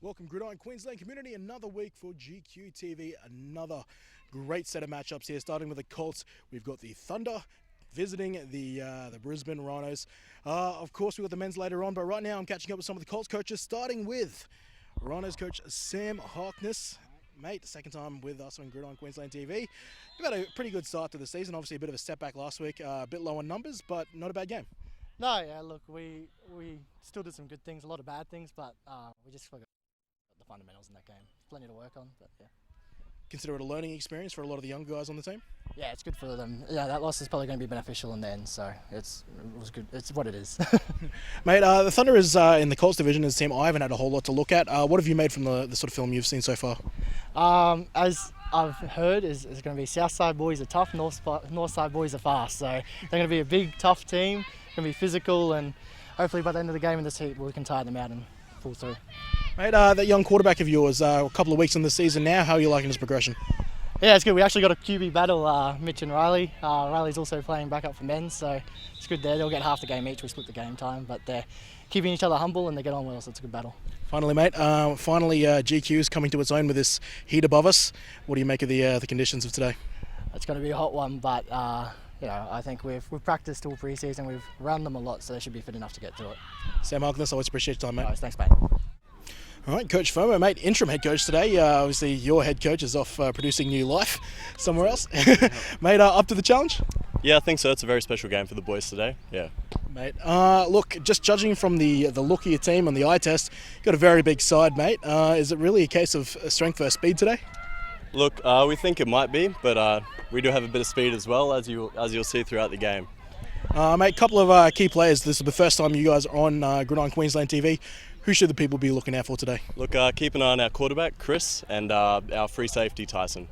Welcome, Gridiron Queensland community. Another week for GQ TV. Another great set of matchups here. Starting with the Colts, we've got the Thunder visiting the Brisbane Rhinos. Of course, we've got the men's later on, but right now I'm catching up with some of the Colts coaches, starting with Rhinos coach Sam Harkness. Mate, second time with us on Gridiron Queensland TV. You've had a pretty good start to the season. Obviously, a bit of a setback last week, a bit low on numbers, but not a bad game. No, yeah, look, we still did some good things, a lot of bad things, but we just forgot the fundamentals in that game. Plenty to work on, but yeah. Consider it a learning experience for a lot of the young guys on the team? Yeah, it's good for them. Yeah, that loss is probably going to be beneficial in the end, so it was good. It's what it is. Mate, the Thunder is in the Colts division is a team I haven't had a whole lot to look at. What have you made from the sort of film you've seen so far? As I've heard, is going to be South Side boys are tough, North Side boys are fast, so they're going to be a big, tough team, going to be physical, and hopefully by the end of the game in this heat we can tire them out and pull through. Mate, that young quarterback of yours, a couple of weeks in the season now, how are you liking his progression? Yeah, it's good. We actually got a QB battle, Mitch and Riley. Riley's also playing backup for men, so it's good there. They'll get half the game each. We split the game time, but they're keeping each other humble and they get on well, so it's a good battle. Finally, mate, GQ is coming to its own with this heat above us. What do you make of the conditions of today? It's going to be a hot one, but you know, I think we've practiced all pre-season. We've run them a lot, so they should be fit enough to get through it. Sam Harkness, always appreciate your time, mate. Nice, thanks, mate. All right, Coach Fomo, mate, interim head coach today. Obviously, your head coach is off producing new life somewhere else. Mate, up to the challenge? Yeah, I think so. It's a very special game for the boys today. Yeah. Mate, look, just judging from the look of your team on the eye test, you've got a very big side, mate. Is it really a case of strength versus speed today? Look, we think it might be, but we do have a bit of speed as well, as you'll see throughout the game. Mate, couple of key players. This is the first time you guys are on Gridiron Queensland TV. Who should the people be looking out for today? Look, keep an eye on our quarterback, Chris, and our free safety, Tyson.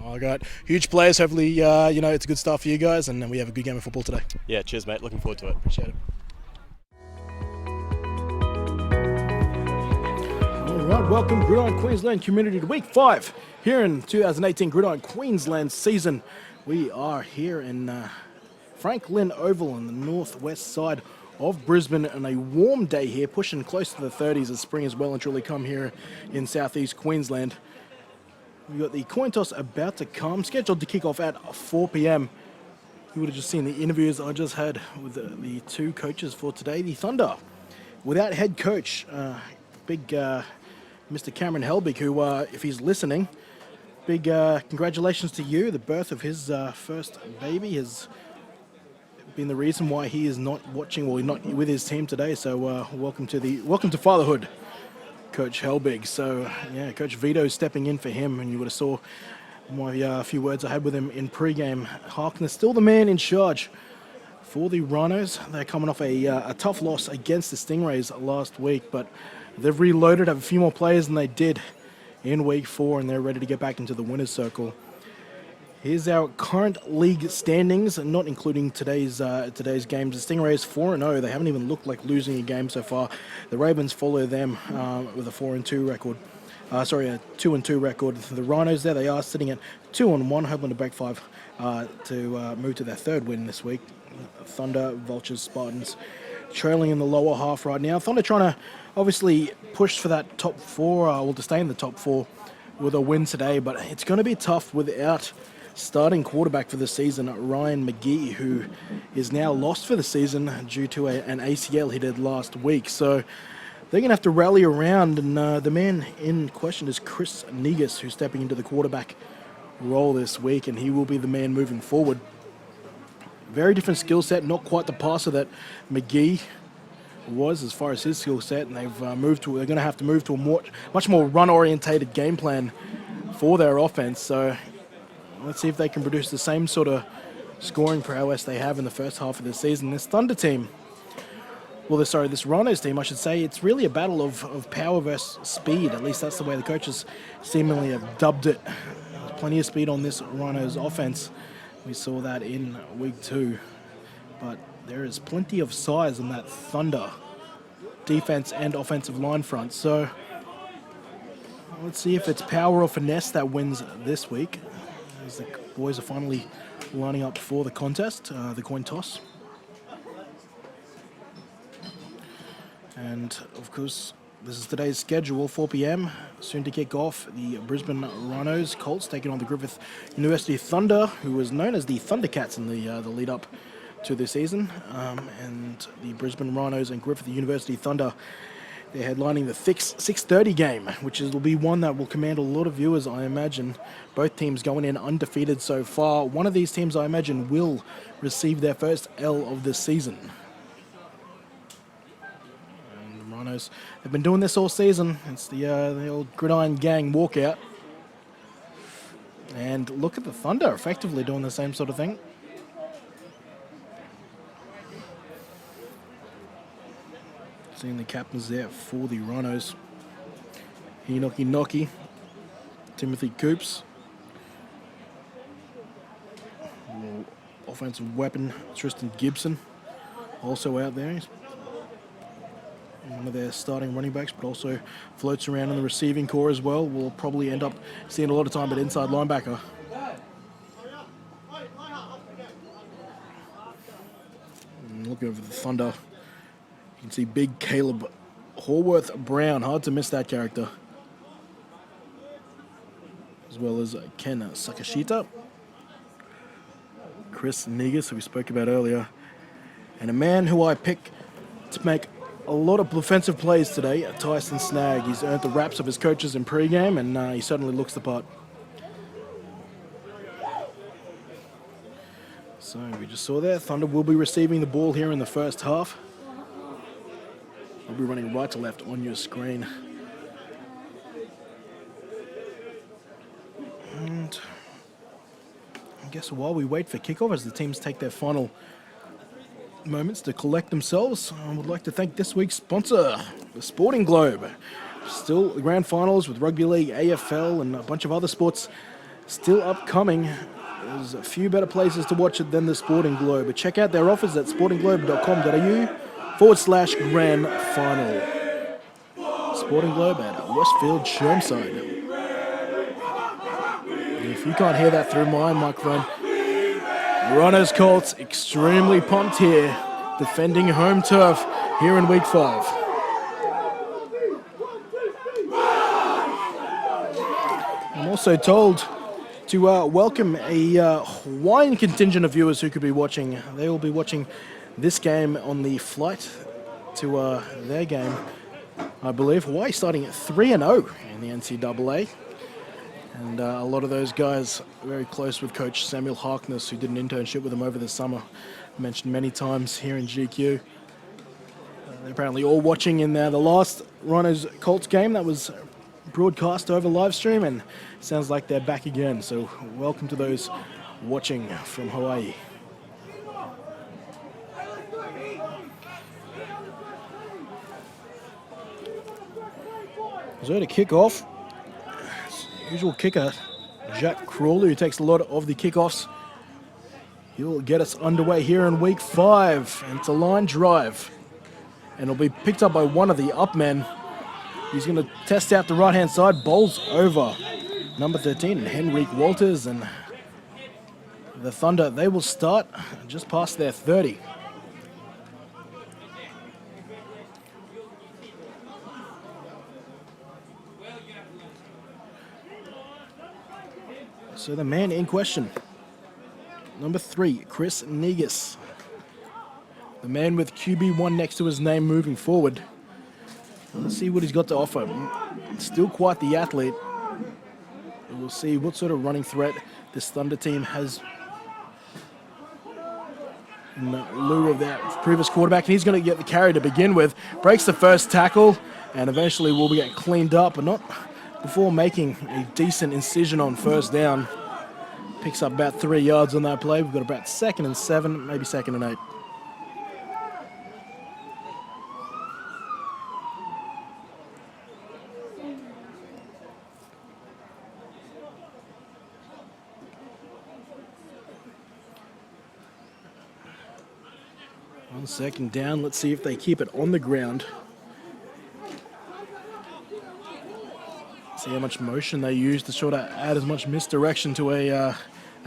Oh, God. Huge players. Hopefully, you know, it's a good start for you guys, and we have a good game of football today. Yeah, cheers, mate. Looking forward to it. Appreciate it. All right, welcome, Gridiron Queensland community, to week 5 here in 2018 Gridiron Queensland season. We are here in Franklin Oval on the northwest side of Brisbane, and a warm day here, pushing close to the 30s as spring has well and truly come here in southeast Queensland. We've got the coin toss about to come, scheduled to kick off at 4 p.m. You would have just seen the interviews I just had with the two coaches for today. The Thunder, without head coach, big Mr. Cameron Helbig, who, if he's listening, big congratulations to you. The birth of his first baby has been the reason why he is not watching, or not with his team today. So welcome to fatherhood, Coach Helbig. So yeah, Coach Vito stepping in for him, and you would have saw my few words I had with him in pre-game. Harkness still the man in charge for the Rhinos. They're coming off a tough loss against the Stingrays last week, but they've reloaded, have a few more players than they did in week 4, and they're ready to get back into the winner's circle. Here's our current league standings, not including today's games. The Stingrays 4-0. They haven't even looked like losing a game so far. The Ravens follow them with a 4-2 record. A 2-2 record. The Rhinos there, they are sitting at 2-1, hoping to break 5 to move to their third win this week. Thunder, Vultures, Spartans trailing in the lower half right now. Thunder trying to obviously push for that top 4, or to stay in the top 4 with a win today, but it's going to be tough without starting quarterback for the season, Ryan McGee, who is now lost for the season due to an ACL he did last week. So they're going to have to rally around, and the man in question is Chris Negus, who's stepping into the quarterback role this week, and he will be the man moving forward. Very different skill set, not quite the passer that McGee was as far as his skill set, and they're going to have to move to a much more run-orientated game plan for their offense. So let's see if they can produce the same sort of scoring prowess they have in the first half of the season. This Thunder team, this Rhinos team, I should say, it's really a battle of power versus speed. At least that's the way the coaches seemingly have dubbed it. There's plenty of speed on this Rhinos offense. We saw that in week 2. But there is plenty of size on that Thunder defense and offensive line front. So let's see if it's power or finesse that wins this week, as the boys are finally lining up for the contest, the coin toss. And of course, This is today's schedule, 4 p.m. Soon to kick off, the Brisbane Rhinos Colts taking on the Griffith University Thunder, who was known as the Thundercats in the lead up to this season. And the Brisbane Rhinos and Griffith University Thunder, they're headlining the 6:30 game, which will be one that will command a lot of viewers, I imagine. Both teams going in undefeated so far. One of these teams, I imagine, will receive their first L of the season. And the Rhinos have been doing this all season. It's the old Gridiron gang walkout. And look at the Thunder effectively doing the same sort of thing. Seeing the captains there for the Rhinos. Hinoki Noki, Timothy Coops. Offensive weapon, Tristan Gibson, also out there. He's one of their starting running backs, but also floats around in the receiving core as well. We'll probably end up seeing a lot of time at inside linebacker. And look over the Thunder. You can see big Caleb Horworth Brown. Hard to miss that character. As well as Ken Sakashita. Chris Negus, who we spoke about earlier. And a man who I pick to make a lot of defensive plays today, Tyson Snag. He's earned the raps of his coaches in pregame, and he certainly looks the part. So we just saw there, Thunder will be receiving the ball here in the first half. I'll be running right to left on your screen. And I guess while we wait for kickoff, as the teams take their final moments to collect themselves, I would like to thank this week's sponsor, the Sporting Globe. Still the grand finals with rugby league, AFL, and a bunch of other sports still upcoming. There's a few better places to watch it than the Sporting Globe. But check out their offers at sportingglobe.com.au/grand final. Sporting Globe at Westfield Chermside. If you can't hear that through my microphone, Rhinos Colts extremely pumped here, defending home turf here in week 5. I'm also told to welcome a Hawaiian contingent of viewers who could be watching. They will be watching this game on the flight to their game, I believe. Hawaii starting at 3-0 in the NCAA. And a lot of those guys are very close with Coach Samuel Harkness, who did an internship with him over the summer. Mentioned many times here in GQ. They're apparently all watching in the last Rhinos Colts game that was broadcast over live stream, and sounds like they're back again. So welcome to those watching from Hawaii. So to kick off, usual kicker, Jack Crawley, who takes a lot of the kickoffs. He'll get us underway here in week 5. And it's a line drive. And it'll be picked up by one of the up men. He's going to test out the right-hand side, bowls over number 13, Henrik Walters. And the Thunder, they will start just past their 30. So the man in question, number 3, Chris Negus. The man with QB1 next to his name moving forward. Let's see what he's got to offer. Still quite the athlete. We'll see what sort of running threat this Thunder team has in lieu of their previous quarterback. And he's going to get the carry to begin with. Breaks the first tackle and eventually will get cleaned up, but not before making a decent incision on first down. Picks up about 3 yards on that play. We've got about 2nd and 7, maybe 2nd and 8. On 2nd down, let's see if they keep it on the ground. See how much motion they use to sort of add as much misdirection to a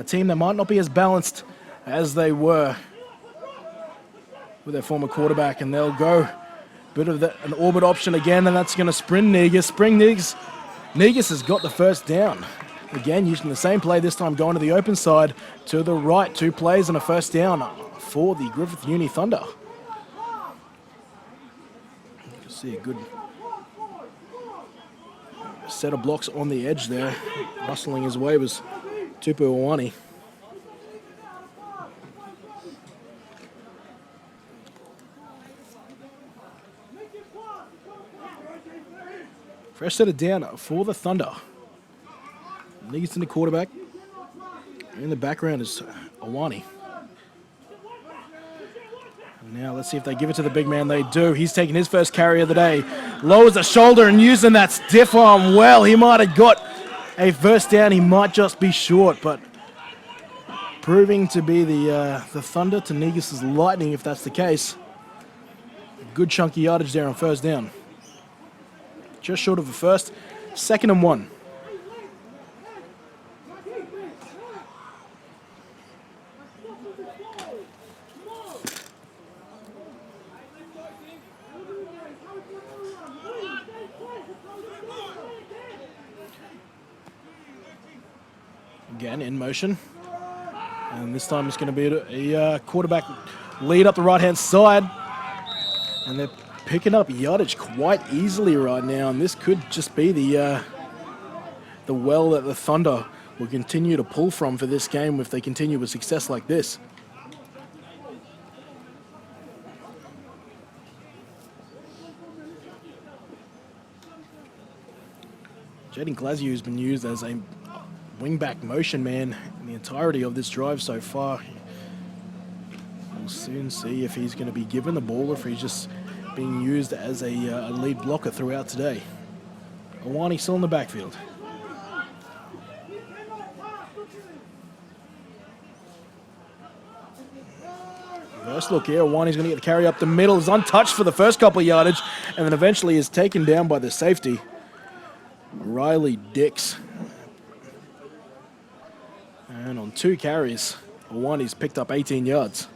team that might not be as balanced as they were with their former quarterback. And they'll go Bit of an orbit option again, and that's going to sprint Negus. Negus has got the first down. Again, using the same play, this time going to the open side to the right. 2 plays and a first down for the Griffith Uni Thunder. You can see a good set of blocks on the edge there. Rustling his way was Tupu Awani. Fresh set it down for the Thunder. Negus in the quarterback. In the background is Awani. Now let's see if they give it to the big man. They do. He's taking his first carry of the day. Lowers the shoulder and using that stiff arm well. He might have got a first down. He might just be short, but proving to be the Thunder to Negus' Lightning if that's the case. Good chunky yardage there on first down. Just short of a first. 2nd and 1. Again in motion. And this time it's going to be a quarterback lead up the right-hand side. And they're picking up yardage quite easily right now, and this could just be the well that the Thunder will continue to pull from for this game if they continue with success like this. Jaden Glasgow has been used as a wingback motion man in the entirety of this drive so far. We'll soon see if he's going to be given the ball or if he's just being used as a lead blocker throughout today. Awani still in the backfield. First look here, Awani's going to get the carry up the middle. Is untouched for the first couple of yardage and then eventually is taken down by the safety, Riley Dix. And on 2 carries, Awani's picked up 18 yards.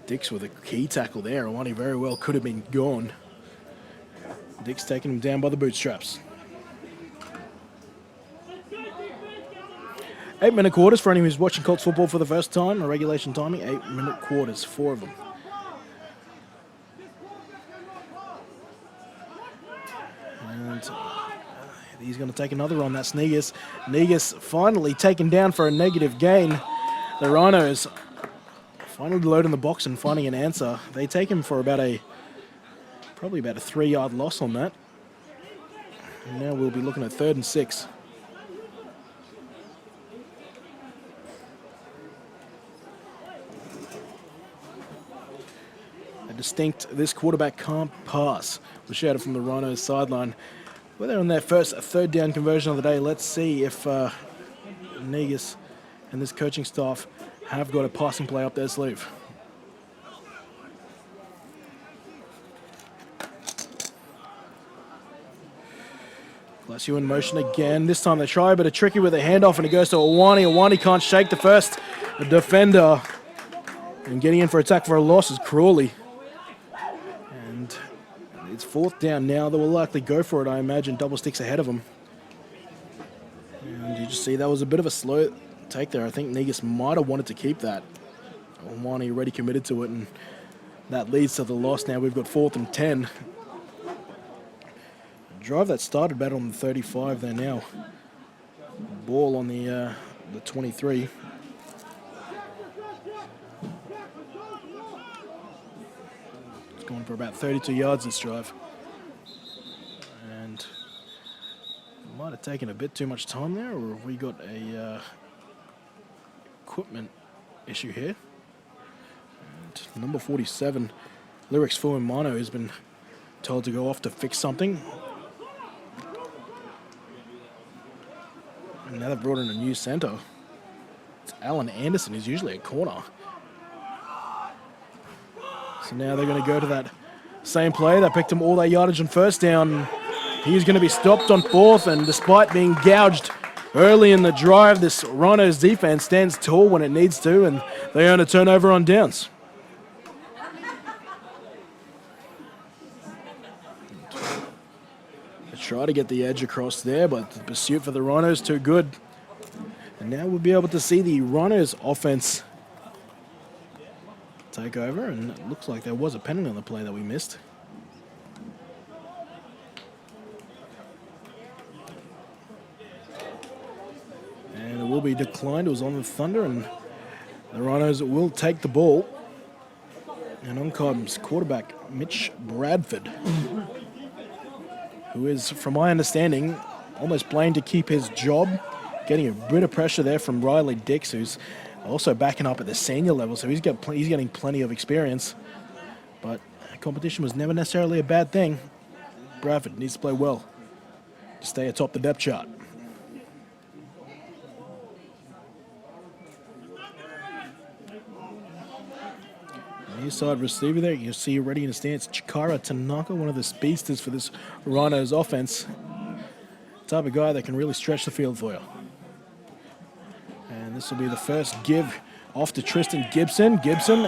Dix with a key tackle there. Awani very well could have been gone. Dix taking him down by the bootstraps. 8-minute quarters for anyone who's watching Colts football for the first time. A regulation timing, 8-minute quarters, 4 of them. And he's going to take another on. That's Negus. Negus finally taken down for a negative gain. The Rhinos finally loading the box and finding an answer. They take him for probably about a 3-yard loss on that. And now we'll be looking at 3rd and 6. A distinct, this quarterback can't pass, was shouted from the Rhinos sideline. Well, they're on their first 3rd down conversion of the day. Let's see if Negus and this coaching staff have got a passing play up their sleeve. Glasgow in motion again. This time they try a bit of tricky with a handoff and it goes to Awani. Awani can't shake the first defender. And getting in for attack for a loss is Crawley. And it's 4th down now. They will likely go for it, I imagine. Double sticks ahead of them. And you just see that was a bit of a slow take there. I think Negus might have wanted to keep that. Awani already committed to it, and that leads to the loss. Now we've got 4th and 10. A drive that started better on the 35 there now. Ball on the 23. It's going for about 32 yards this drive. And it might have taken a bit too much time there, or have we got a equipment issue here? And number 47, Lyrics Fuimano, has been told to go off to fix something. And now they've brought in a new center. It's Alan Anderson, who's usually a corner. So now they're going to go to that same play. They picked him all that yardage on first down. He's going to be stopped on 4th, and despite being gouged early in the drive, this Rhinos defense stands tall when it needs to, and they earn a turnover on downs. Try to get the edge across there, but the pursuit for the Rhinos too good. And now we'll be able to see the Rhinos offense take over, and it looks like there was a penalty on the play that we missed. And it will be declined. It was on the Thunder, and the Rhinos will take the ball. And on comes quarterback Mitch Bradford, who is, from my understanding, almost playing to keep his job, getting a bit of pressure there from Riley Dix, who's also backing up at the senior level, so he's getting plenty of experience. But competition was never necessarily a bad thing. Bradford needs to play well to stay atop the depth chart. Near side receiver there, you see already in the stance, Chikara Tanaka, one of the speedsters for this Rhinos offense. Type of guy that can really stretch the field for you. And this will be the first give off to Tristan Gibson. Gibson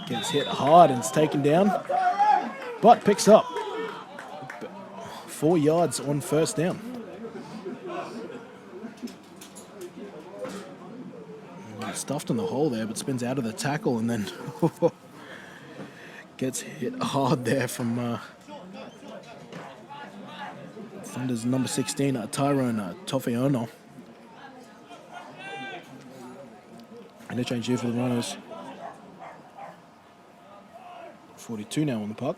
gets hit hard and is taken down, but picks up 4 yards on first down. Stuffed in the hole there, but spins out of the tackle and then gets hit hard there from Thunder's number 16, Tyrone Tofeono. Interchange here for the Rhinos. 42 now on the puck.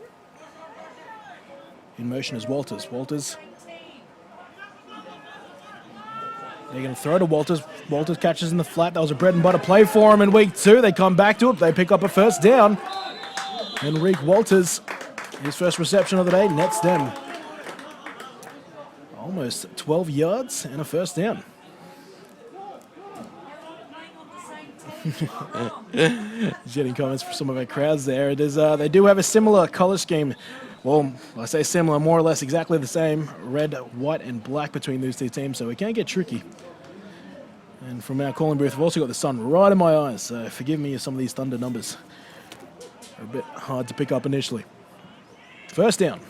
In motion is Walters. Walters. They're going to throw to Walters. Walters catches in the flat. That was a bread and butter play for him in week 2. They come back to it. They pick up a first down. Enrique Walters, his first reception of the day, nets them almost 12 yards and a first down. Getting comments from some of our crowds there. It is. They do have a similar color scheme. Well, I say similar, more or less exactly the same. Red, white, and black between these two teams, so it can get tricky. And from our calling booth, we've also got the sun right in my eyes, so forgive me if some of these Thunder numbers are a bit hard to pick up initially. First down.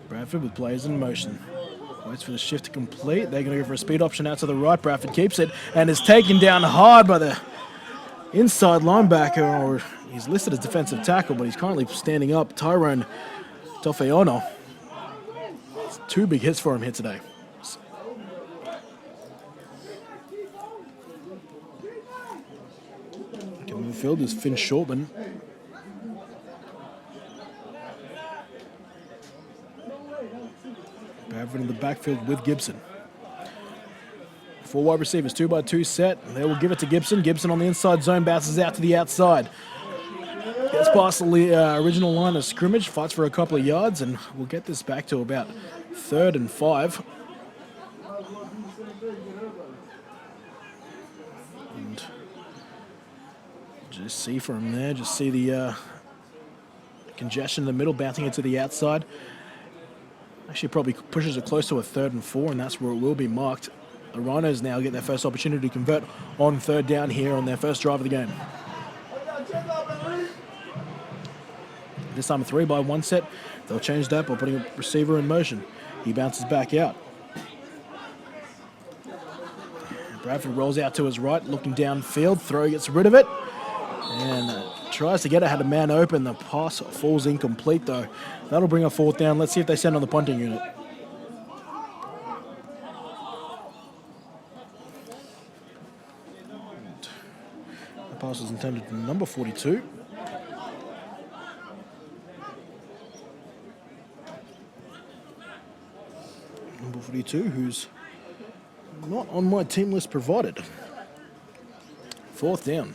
Bradford with players in motion. Waits for the shift to complete. They're going to go for a speed option out to the right. Bradford keeps it and is taken down hard by the inside linebacker, or he's listed as defensive tackle, but he's currently standing up. Tyrone Tofeono. It's 2 big hits for him here today. Coming in the field is Finn Shortman. Bradford in the backfield with Gibson. 4 wide receivers, 2x2 set. They will give it to Gibson. Gibson on the inside zone, bounces out to the outside. Gets past the original line of scrimmage, fights for a couple of yards, and we'll get this back to about 3rd and 5. And just see from there, just see the congestion in the middle, bouncing it to the outside. Actually probably pushes it close to a 3rd and 4, and that's where it will be marked. The Rhinos now get their first opportunity to convert on 3rd down here on their first drive of the game. This time a 3x1 set. They'll change that by putting a receiver in motion. He bounces back out. Bradford rolls out to his right, looking downfield. Throw gets rid of it. And tries to get it, had a man open. The pass falls incomplete though. That'll bring a 4th down. Let's see if they send on the punting unit. The pass is intended to number 42. Number 42, who's not on my team list provided. 4th down.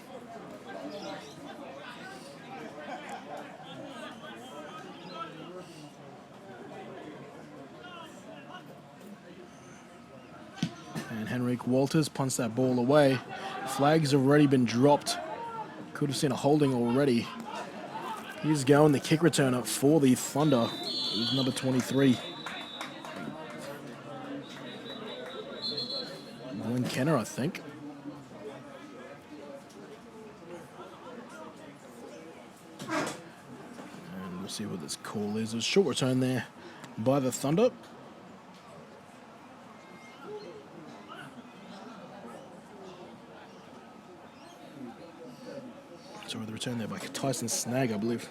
And Henrik Walters punts that ball away. Flags have already been dropped. Could have seen a holding already. He's going the kick returner for the Thunder. It was number 23. Glenn Kenner, I think. And we'll See what this call is. A short return there by the Thunder. Sorry, the return there by Tyson Snag, I believe.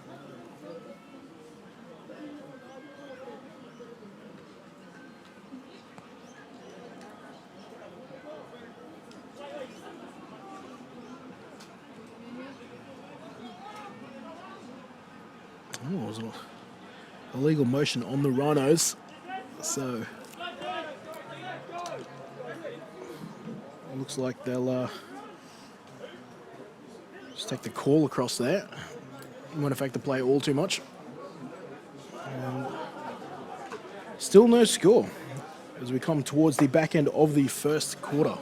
Oh, it was an illegal motion on the Rhinos. So it looks like they'll just take the call across there. It won't affect the play all too much. And still no score as we come towards the back end of the first quarter.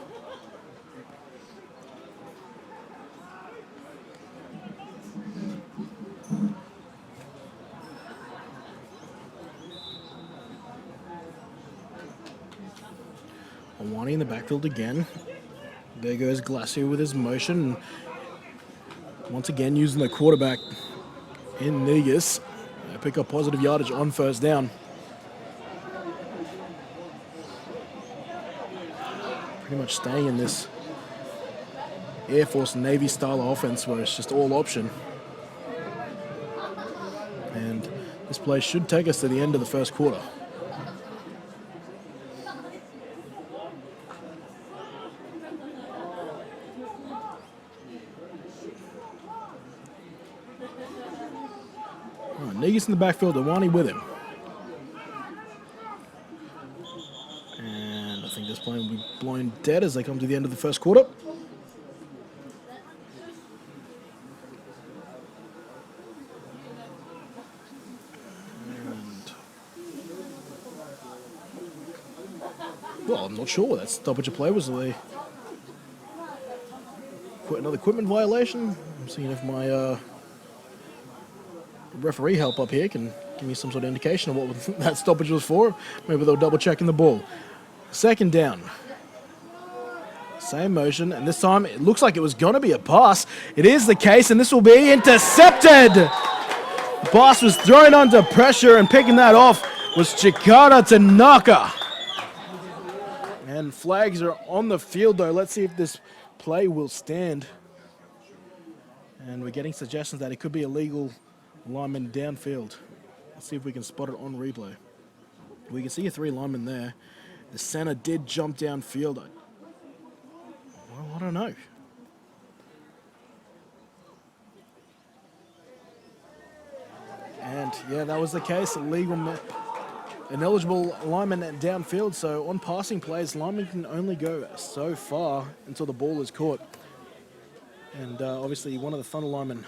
Awani in the backfield again. There goes Glacier with his motion. Once again, using the quarterback in Negus. Pick up positive yardage on first down. Pretty much staying in this Air Force Navy style offense where it's just all option. And this play should take us to the end of the first quarter. Negus in the backfield, Awani with him. And I think this play will be blown dead as they come to the end of the first quarter. And, well, I'm not sure what that stoppage of play was. They put another equipment violation. I'm seeing if my referee help up here can give me some sort of indication of what that stoppage was for. Maybe they'll double checking the ball. Second down. Same motion, and this time it looks like it was going to be a pass. It is the case, and this will be intercepted. The pass was thrown under pressure, and picking that off was Chikara Tanaka. And flags are on the field, though. Let's see if this play will stand. And we're getting suggestions that it could be illegal lineman downfield. Let's see if we can spot it on replay. We can see your three linemen there. The center did jump downfield. Well, I don't know. And yeah, that was the case. Ineligible lineman downfield. So on passing plays, linemen can only go so far until the ball is caught. And obviously one of the Thunder linemen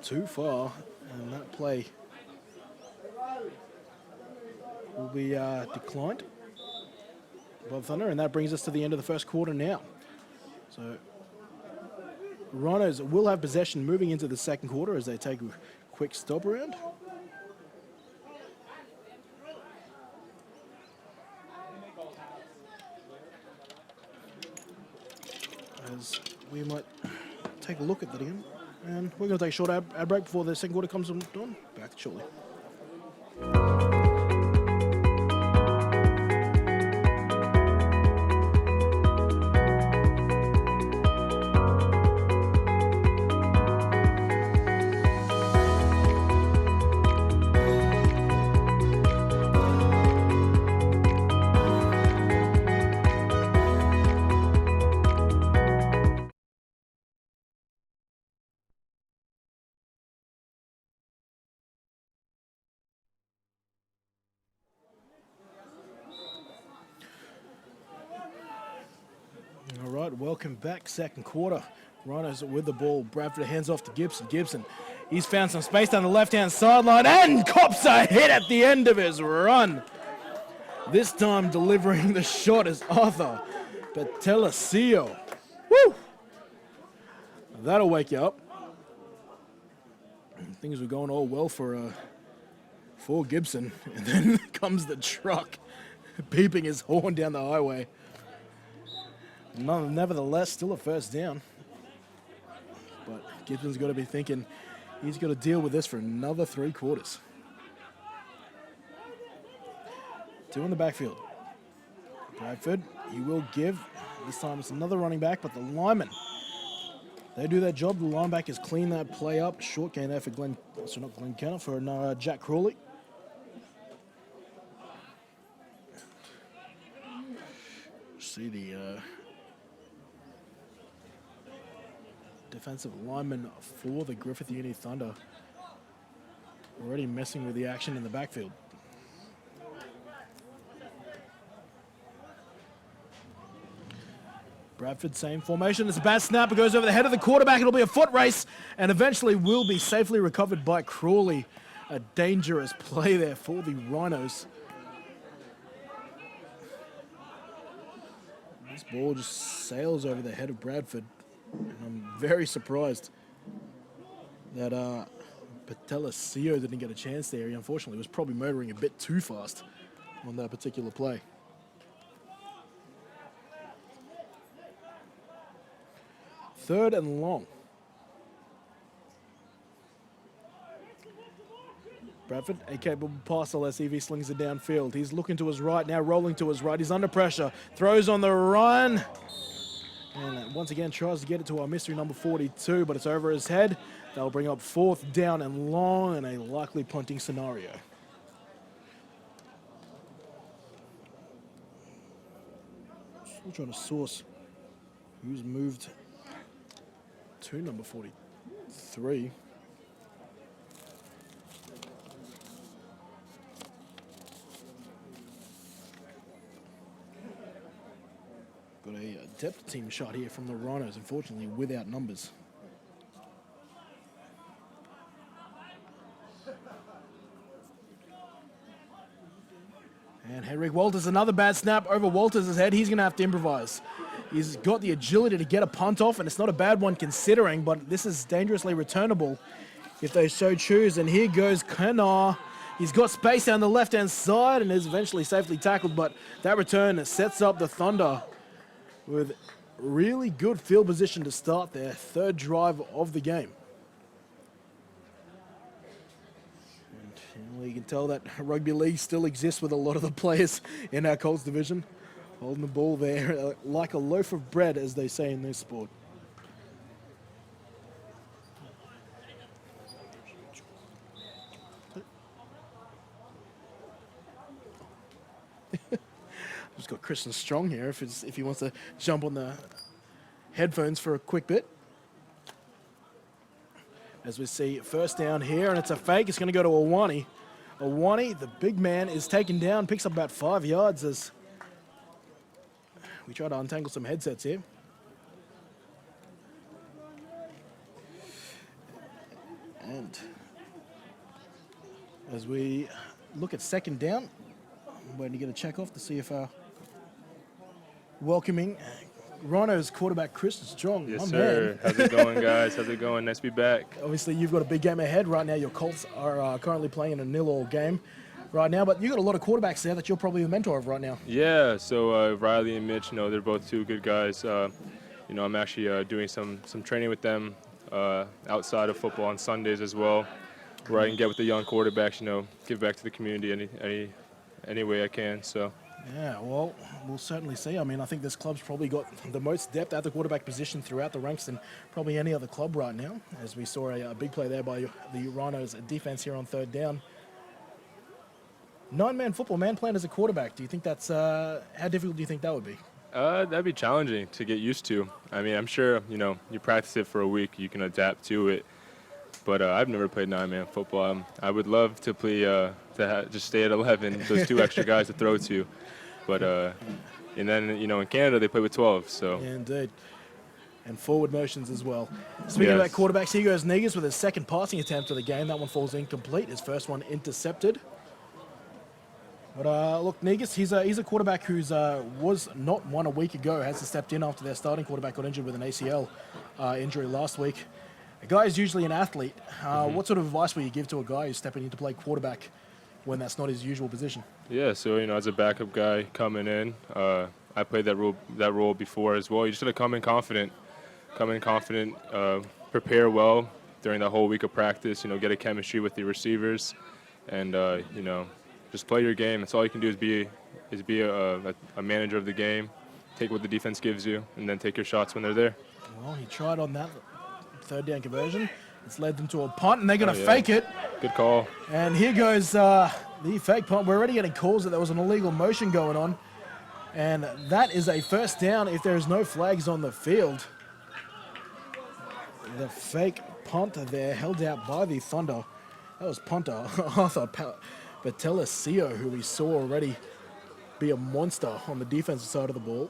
too far, and that play will be declined by the Thunder, and that brings us to the end of the first quarter now. So Rhinos will have possession moving into the second quarter as they take a quick stop around. As we might take a look at that again. And we're going to take a short ad break before the second quarter comes on. Back shortly. All right, welcome back. Second quarter. Rhinos with the ball. Bradford hands off to Gibson. Gibson, he's found some space down the left-hand sideline and cops a hit at the end of his run. This time delivering the shot is Arthur Petelasio. Woo! That'll wake you up. Things were going all well for Gibson, and then comes the truck beeping his horn down the highway. Nevertheless, still a first down. But Gibson's got to be thinking He's got to deal with this for another 3 quarters. 2 in the backfield. Bradford, he will give. This time it's another running back, but the linemen, they do their job. The linebackers clean that play up. Short gain there for not Glenn Kenner, for Jack Crawley. See the defensive lineman for the Griffith Uni Thunder already messing with the action in the backfield. Bradford, same formation. It's a bad snap. It goes over the head of the quarterback. It'll be a foot race and eventually will be safely recovered by Crawley. A dangerous play there for the Rhinos. This ball just sails over the head of Bradford. And I'm very surprised that Patelasio didn't get a chance there. He unfortunately was probably motoring a bit too fast on that particular play. Third and long. Bradford, a capable passer. Let's see if he slings it downfield. He's looking to his right now, rolling to his right. He's under pressure. Throws on the run. And once again tries to get it to our mystery number 42, but it's over his head. They'll bring up 4th down and long in a likely punting scenario. Still trying to source who's moved to number 43. Got a depth team shot here from the Rhinos, unfortunately without numbers. And Henrik Walters, another bad snap over Walters' head. He's going to have to improvise. He's got the agility to get a punt off, and it's not a bad one considering, but this is dangerously returnable if they so choose. And here goes Kennar. He's got space down the left-hand side and is eventually safely tackled, but that return sets up the Thunder with really good field position to start their 3rd drive of the game. And you can tell that rugby league still exists with a lot of the players in our Colts division. Holding the ball there like a loaf of bread, as they say in this sport. Just got Christian Strong here if he wants to jump on the headphones for a quick bit. As we see 1st down here, and it's a fake. It's going to go to Awani. Awani, the big man, is taken down, picks up about 5 yards as we try to untangle some headsets here. And as we look at 2nd down, I'm waiting to get a check off to see if welcoming Rhinos quarterback Chris Strong. Yes, sir. How's it going, guys? How's it going? Nice to be back. Obviously, you've got a big game ahead right now. Your Colts are currently playing a 0-0 game right now, but you've got a lot of quarterbacks there that you're probably a mentor of right now. Yeah, so Riley and Mitch, they're both 2 good guys. I'm actually doing some training with them outside of football on Sundays as well, where I can get with the young quarterbacks, give back to the community any way I can. So. Yeah, well, we'll certainly see. I mean, I think this club's probably got the most depth at the quarterback position throughout the ranks than probably any other club right now, as we saw a big play there by the Rhinos defense here on 3rd down. 9-man football, man playing as a quarterback. Do you think that's how difficult do you think that would be? That'd be challenging to get used to. I mean, I'm sure, you practice it for a week, you can adapt to it. But I've never played 9-man football. I would love to play, just stay at 11, those 2 extra guys to throw to. But, and then, in Canada, they play with 12, so. Yeah, indeed. And forward motions as well. Speaking about quarterbacks, here goes Negus with his 2nd passing attempt of the game. That one falls incomplete. His 1st one intercepted. But look, Negus, he's a quarterback who's was not one a week ago, has stepped in after their starting quarterback got injured with an ACL injury last week. A guy is usually an athlete. What sort of advice will you give to a guy who's stepping in to play quarterback when that's not his usual position? Yeah, so, as a backup guy coming in, I played that role before as well. You just got to come in confident, prepare well, during the whole week of practice. Get a chemistry with the receivers, and just play your game. That's all you can do is be a manager of the game, take what the defense gives you, and then take your shots when they're there. Well, he tried on that third down conversion. It's led them to a punt, and they're going to fake it. Good call. And here goes the fake punt. We're already getting calls that there was an illegal motion going on. And that is a first down if there is no flags on the field. The fake punt there held out by the Thunder. That was punter Arthur Patelesio, who we saw already be a monster on the defensive side of the ball.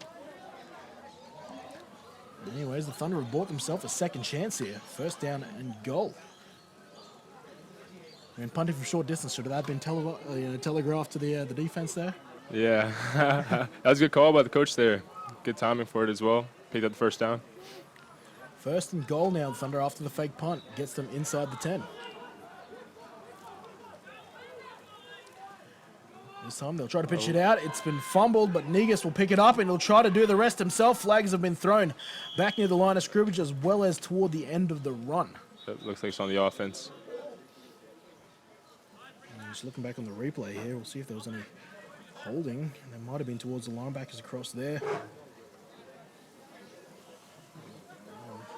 Anyways, the Thunder have bought themselves a second chance here. First down and goal. And punting from short distance, should that have been telegraphed to the defense there? Yeah, that was a good call by the coach there. Good timing for it as well. Picked up the first down. First and goal now, the Thunder after the fake punt. Gets them inside the 10. This time they'll try to pitch it out. It's been fumbled, but Negus will pick it up and he'll try to do the rest himself. Flags have been thrown back near the line of scrimmage as well as toward the end of the run. That looks like it's on the offense. Just looking back on the replay here, we'll see if there was any holding. There might have been towards the linebackers across there.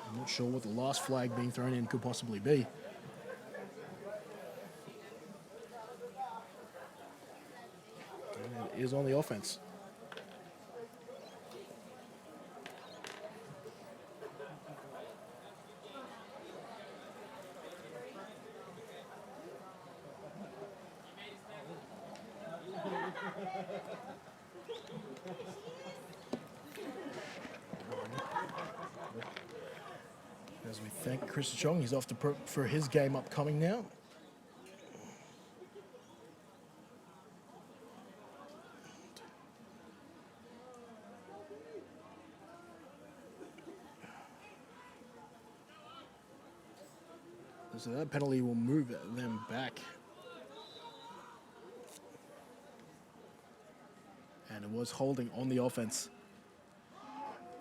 I'm not sure what the last flag being thrown in could possibly be. And it is on the offense. As we thank Chris Chong, he's off to for his game upcoming now. So that penalty will move them back. And it was holding on the offense.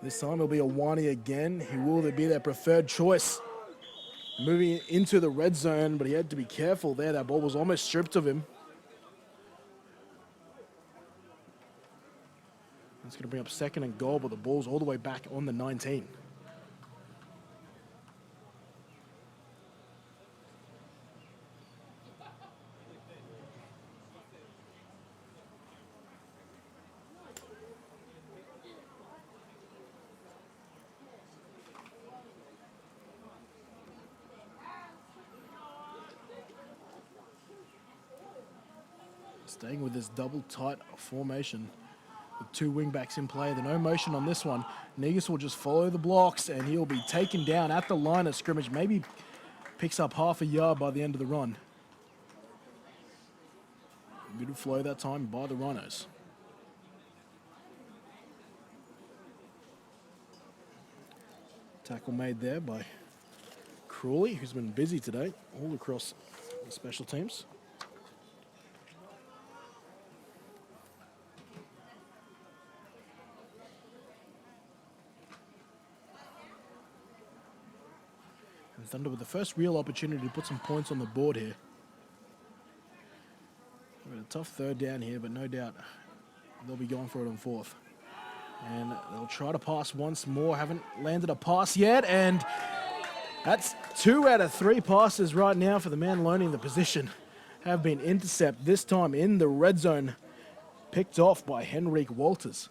This time it'll be a Wani again. He will be their preferred choice. Moving into the red zone, but he had to be careful there. That ball was almost stripped of him. That's going to bring up second and goal, but the ball's all the way back on the 19. Staying with this double tight formation with two wingbacks in play. The no motion on this one. Negus will just follow the blocks and he'll be taken down at the line of scrimmage. Maybe picks up half a yard by the end of the run. Good flow that time by the Rhinos. Tackle made there by Crawley, who's been busy today all across the special teams. Thunder with the first real opportunity to put some points on the board here. We've got a tough third down here, but no doubt they'll be going for it on fourth. And they'll try to pass once more. Haven't landed a pass yet, and that's 2 out of 3 passes right now for the man loaning the position have been intercepted, this time in the red zone, picked off by Henrique Walters.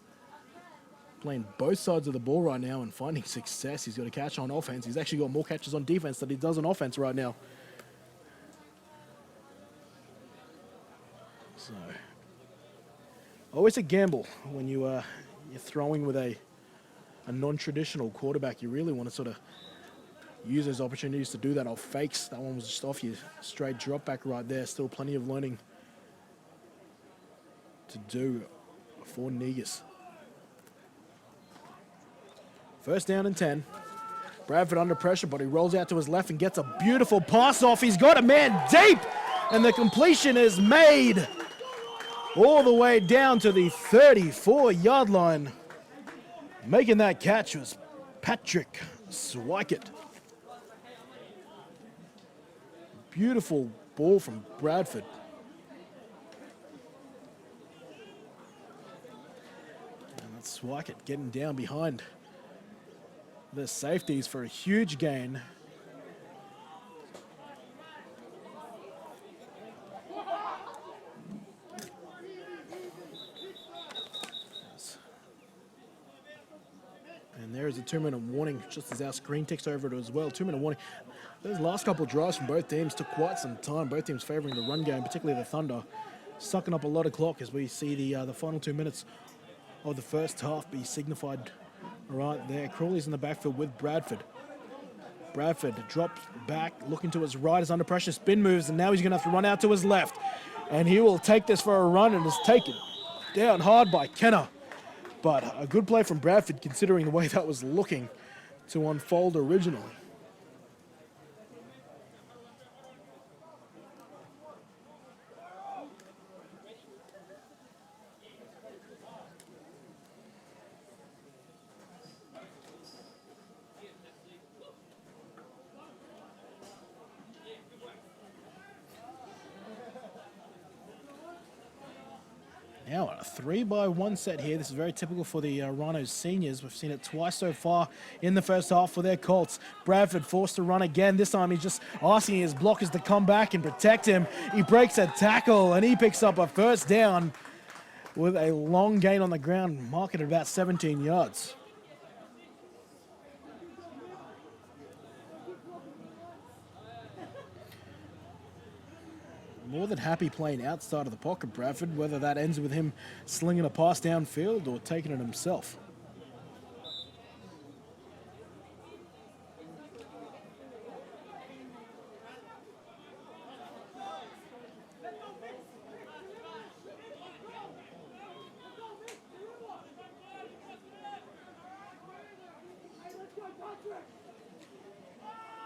Playing both sides of the ball right now and finding success. He's got a catch on offense. He's actually got more catches on defense than he does on offense right now. So, always a gamble when you're throwing with a non-traditional quarterback. You really want to sort of use those opportunities to do that off fakes. That one was just off you. Straight drop back right there. Still plenty of learning to do for Negus. First down and 10. Bradford under pressure, but he rolls out to his left and gets a beautiful pass off. He's got a man deep, and the completion is made all the way down to the 34-yard line. Making that catch was Patrick Swikett. Beautiful ball from Bradford. And that's Swicket getting down behind the safeties for a huge gain. And there is a 2-minute warning, just as our screen ticks over it as well. 2-minute warning. Those last couple of drives from both teams took quite some time. Both teams favouring the run game, particularly the Thunder, sucking up a lot of clock as we see the final 2 minutes of the first half be signified right there. Crawley's in the backfield with Bradford. Bradford drops back, looking to his right, is under pressure, spin moves, and now he's going to have to run out to his left. And he will take this for a run and is taken down hard by Kenner. But a good play from Bradford considering the way that was looking to unfold originally. Now a 3-by-1 set here. This is very typical for the Rhinos seniors. We've seen it twice so far in the first half for their Colts. Bradford forced to run again. This time he's just asking his blockers to come back and protect him. He breaks a tackle and he picks up a first down with a long gain on the ground, marking at about 17 yards. More than happy playing outside of the pocket, Bradford, whether that ends with him slinging a pass downfield or taking it himself.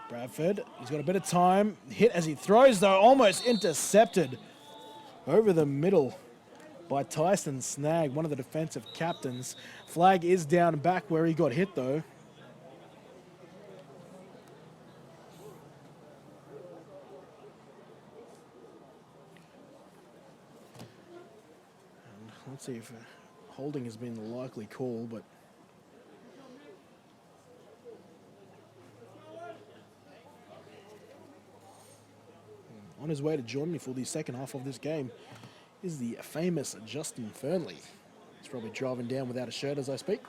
Bradford, he's got a bit of time. Hit as he throws, though, almost intercepted over the middle by Tyson Snag, one of the defensive captains. Flag is down back where he got hit, though. And let's see if holding has been the likely call, but on his way to join me for the second half of this game is the famous Justin Fernley. He's probably driving down without a shirt as I speak.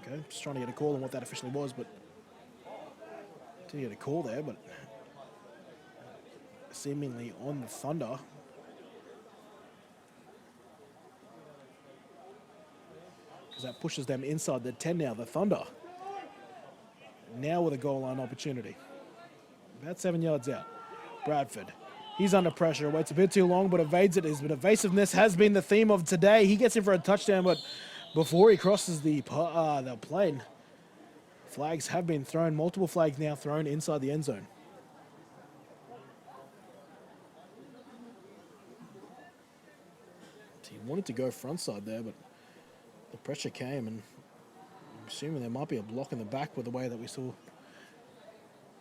Okay, just trying to get a call on what that officially was, but didn't get a call there, but seemingly on the Thunder. That pushes them inside the 10 now, the Thunder. Now with a goal line opportunity. About 7 yards out. Bradford, he's under pressure, waits a bit too long, but evades it. His evasiveness has been the theme of today. He gets in for a touchdown, but before he crosses the plane, flags have been thrown, multiple flags now thrown inside the end zone. He wanted to go front side there, but the pressure came, and I'm assuming there might be a block in the back with the way that we saw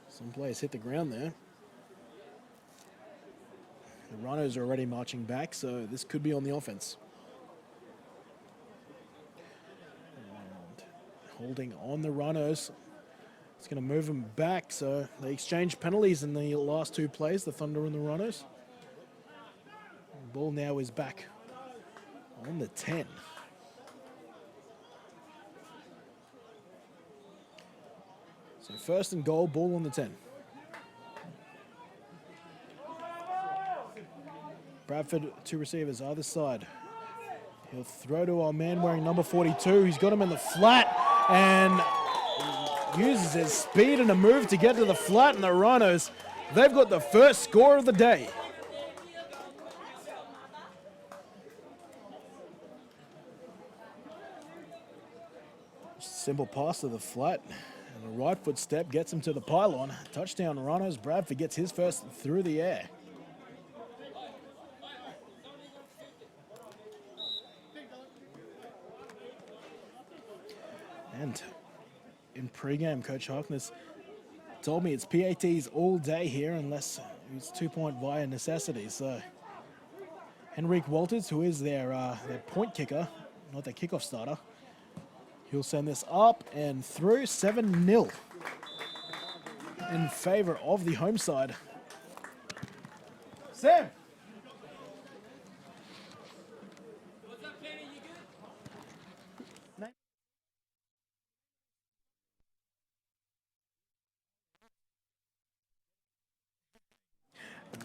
some players hit the ground there. The Rhinos are already marching back, so this could be on the offense. And holding on the Rhinos. It's going to move them back, so they exchange penalties in the last two plays, the Thunder and the Rhinos. The ball now is back on the 10. So first and goal, ball on the 10. Bradford, two receivers, either side. He'll throw to our man wearing number 42. He's got him in the flat and uses his speed and a move to get to the flat, and the Rhinos, they've got the first score of the day. Simple pass to the flat. And a right foot step gets him to the pylon. Touchdown Rhinos. Bradford gets his first through the air. And in pre-game, Coach Harkness told me it's PATs all day here unless it's 2-point via necessity. So Henrik Walters, who is their point kicker, not their kickoff starter, he'll send this up and through 7-0 in favor of the home side. Sam!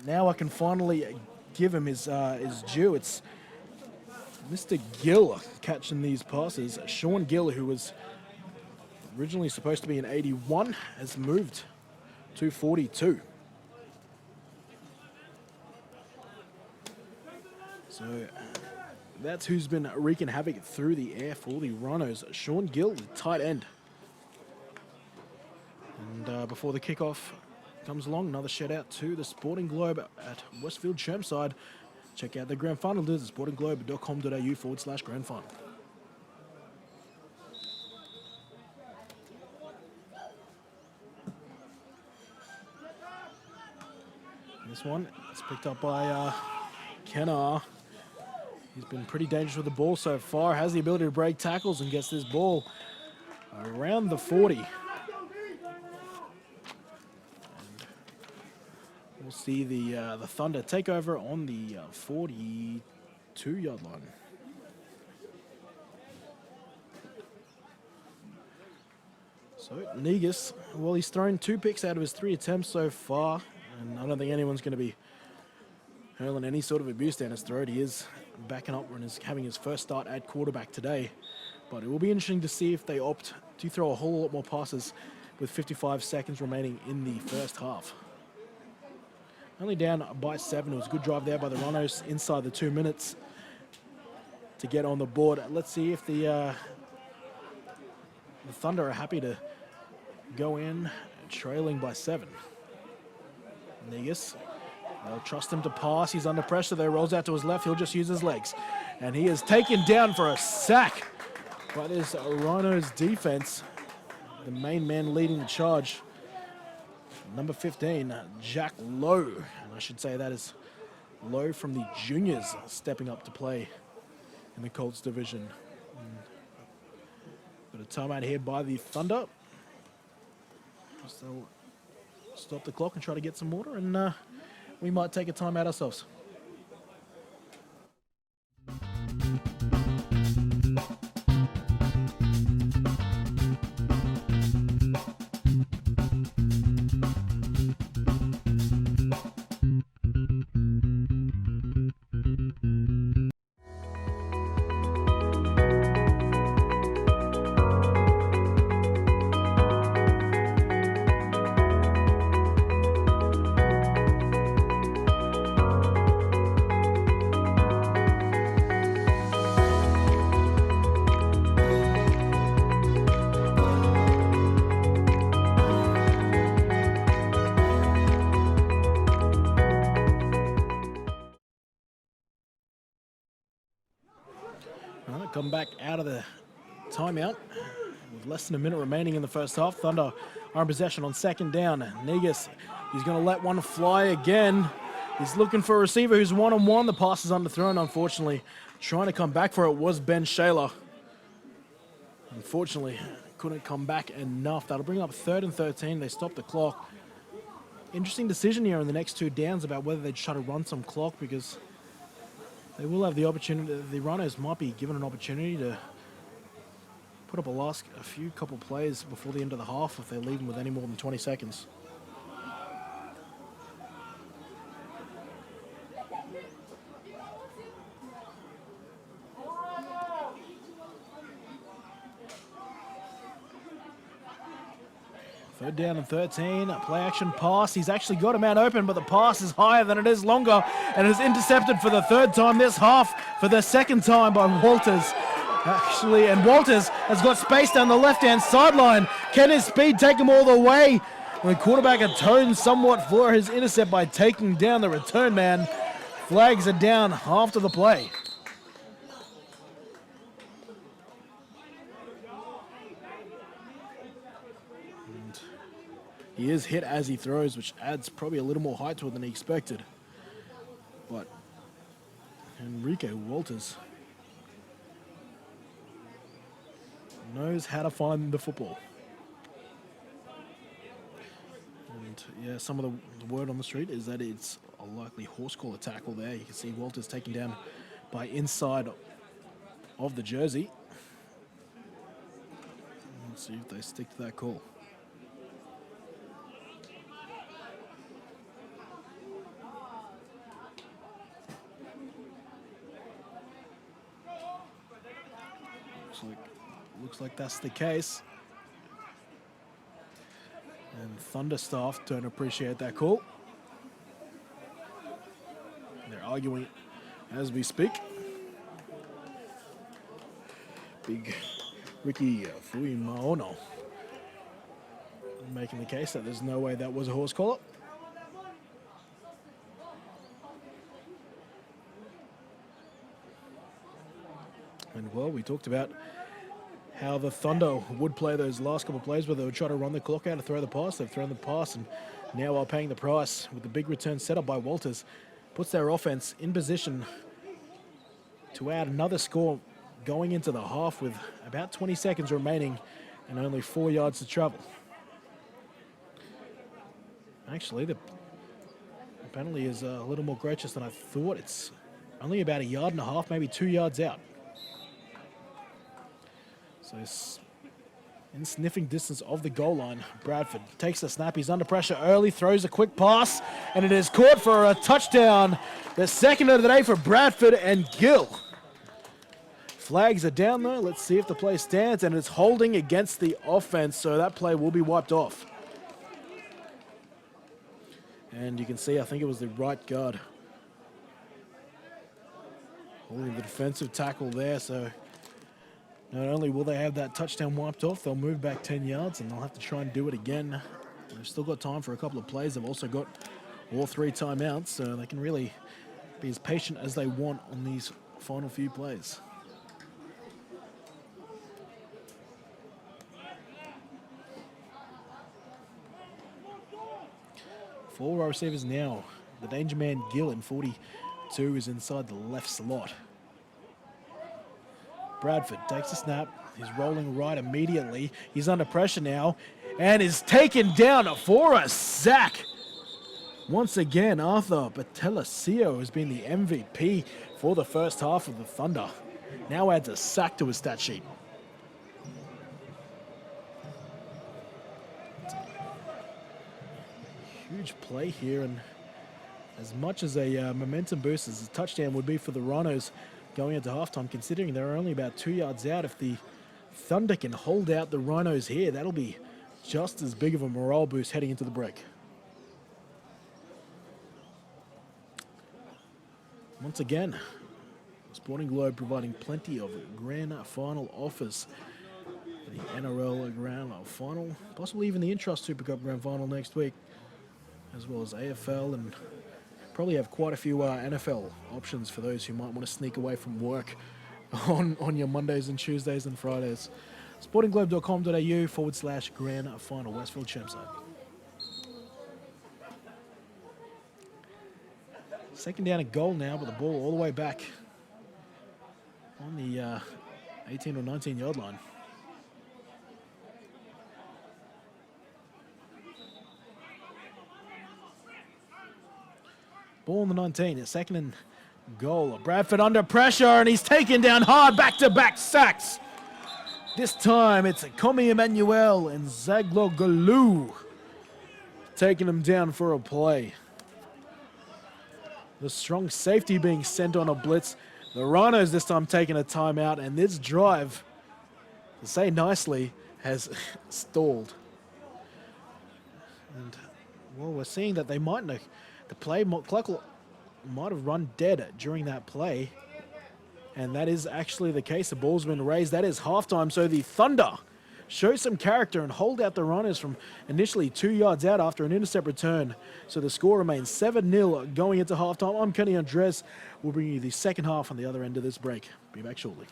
Now I can finally give him his due. It's Mr. Gill catching these passes. Sean Gill, who was originally supposed to be an 81, has moved to 42. So that's who's been wreaking havoc through the air for the Rhinos. Sean Gill, the tight end. And before the kickoff comes along, another shout out to the Sporting Globe at Westfield Chermside. Check out the grand final at sportingglobe.com.au/grand final. This one is picked up by Kennar. He's been pretty dangerous with the ball so far, has the ability to break tackles and gets this ball around the 40. We'll see the Thunder take over on the 42-yard line. So Negus, well, he's thrown 2 picks out of his 3 attempts so far, and I don't think anyone's going to be hurling any sort of abuse down his throat. He is backing up and is having his first start at quarterback today. But it will be interesting to see if they opt to throw a whole lot more passes with 55 seconds remaining in the first half. Only down by 7. It was a good drive there by the Rhinos inside the 2 minutes to get on the board. Let's see if the Thunder are happy to go in trailing by 7. Negus, they'll trust him to pass. He's under pressure though. Rolls out to his left. He'll just use his legs. And he is taken down for a sack by this Rhinos defense. The main man leading the charge, number 15, Jack Lowe. And I should say that is Lowe from the juniors stepping up to play in the Colts division. Got a timeout here by the Thunder. So stop the clock and try to get some water, and we might take a timeout ourselves. Come back out of the timeout with less than a minute remaining in the first half. Thunder are in possession on second down. Negus, he's going to let one fly again. He's looking for a receiver who's one-on-one. The pass is underthrown, unfortunately. Trying to come back for it was Ben Shaler. Unfortunately, couldn't come back enough. That'll bring up 3rd and 13. They stop the clock. Interesting decision here in the next 2 downs about whether they try to run some clock, because they will have the opportunity. The Rhinos might be given an opportunity to put up a couple plays before the end of the half if they leave them with any more than 20 seconds. Third down and 13, play action pass. He's actually got a man open, but the pass is higher than it is longer, and it is intercepted for the 3rd time this half, for the 2nd time by Walters. Actually, and Walters has got space down the left-hand sideline. Can his speed take him all the way? And the quarterback atoned somewhat for his intercept by taking down the return man. Flags are down after the play. He is hit as he throws, which adds probably a little more height to it than he expected. But Enrique Walters knows how to find the football. And yeah, some of the word on the street is that it's a likely horse collar tackle there. You can see Walters taken down by inside of the jersey. Let's see if they stick to that call. Looks like that's the case. And Thunder staff don't appreciate that call. They're arguing as we speak. Big Ricky Fuimaono making the case that there's no way that was a horse collar. And well, we talked about how the Thunder would play those last couple of plays where they would try to run the clock out and throw the pass. They've thrown the pass, and now are paying the price with the big return set up by Walters. Puts their offense in position to add another score going into the half with about 20 seconds remaining and only 4 yards to travel. Actually, the penalty is a little more gracious than I thought. It's only about 1.5 yards, maybe 2 yards out. So in sniffing distance of the goal line, Bradford takes the snap. He's under pressure early, throws a quick pass, and it is caught for a touchdown. The second of the day for Bradford and Gill. Flags are down though. Let's see if the play stands, and it's holding against the offense, so that play will be wiped off. And you can see, I think it was the right guard holding the defensive tackle there, so not only will they have that touchdown wiped off, they'll move back 10 yards and they'll have to try and do it again. They've still got time for a couple of plays. They've also got all 3 timeouts, so they can really be as patient as they want on these final few plays. Four wide receivers now. The danger man Gill in 42 is inside the left slot. Bradford takes a snap. He's rolling right immediately. He's under pressure now and is taken down for a sack. Once again, Arthur Patelasio has been the MVP for the first half of the Thunder. Now adds a sack to his stat sheet. Huge play here, and as much as a momentum boost as a touchdown would be for the Rhinos going into halftime, considering they're only about 2 yards out, if the Thunder can hold out the Rhinos here, that'll be just as big of a morale boost heading into the break. Once again, Sporting Globe providing plenty of grand final offers for the NRL Grand Final, possibly even the Intrust Super Cup Grand Final next week, as well as AFL, and probably have quite a few NFL options for those who might want to sneak away from work on your Mondays and Tuesdays and Fridays. sportingglobe.com.au/Grand Final, Westfield Chermside. Second down and goal now, but the ball all the way back on the 18 or 19 yard line. Ball on the 19, a second and goal. Bradford under pressure, and he's taken down hard, back-to-back sacks. This time it's Komi Emmanuel and Zagloglu taking him down for a play. The strong safety being sent on a blitz. The Rhinos this time taking a timeout, and this drive, to say nicely, has stalled. And, well, we're seeing that they might know. The play clock might have run dead during that play, and that is actually the case. The ball's been raised. That is halftime, so the Thunder show some character and hold out the Rhinos from initially 2 yards out after an intercept return. So the score remains 7-0 going into halftime. I'm Kenny Andres. We'll bring you the second half on the other end of this break. Be back shortly.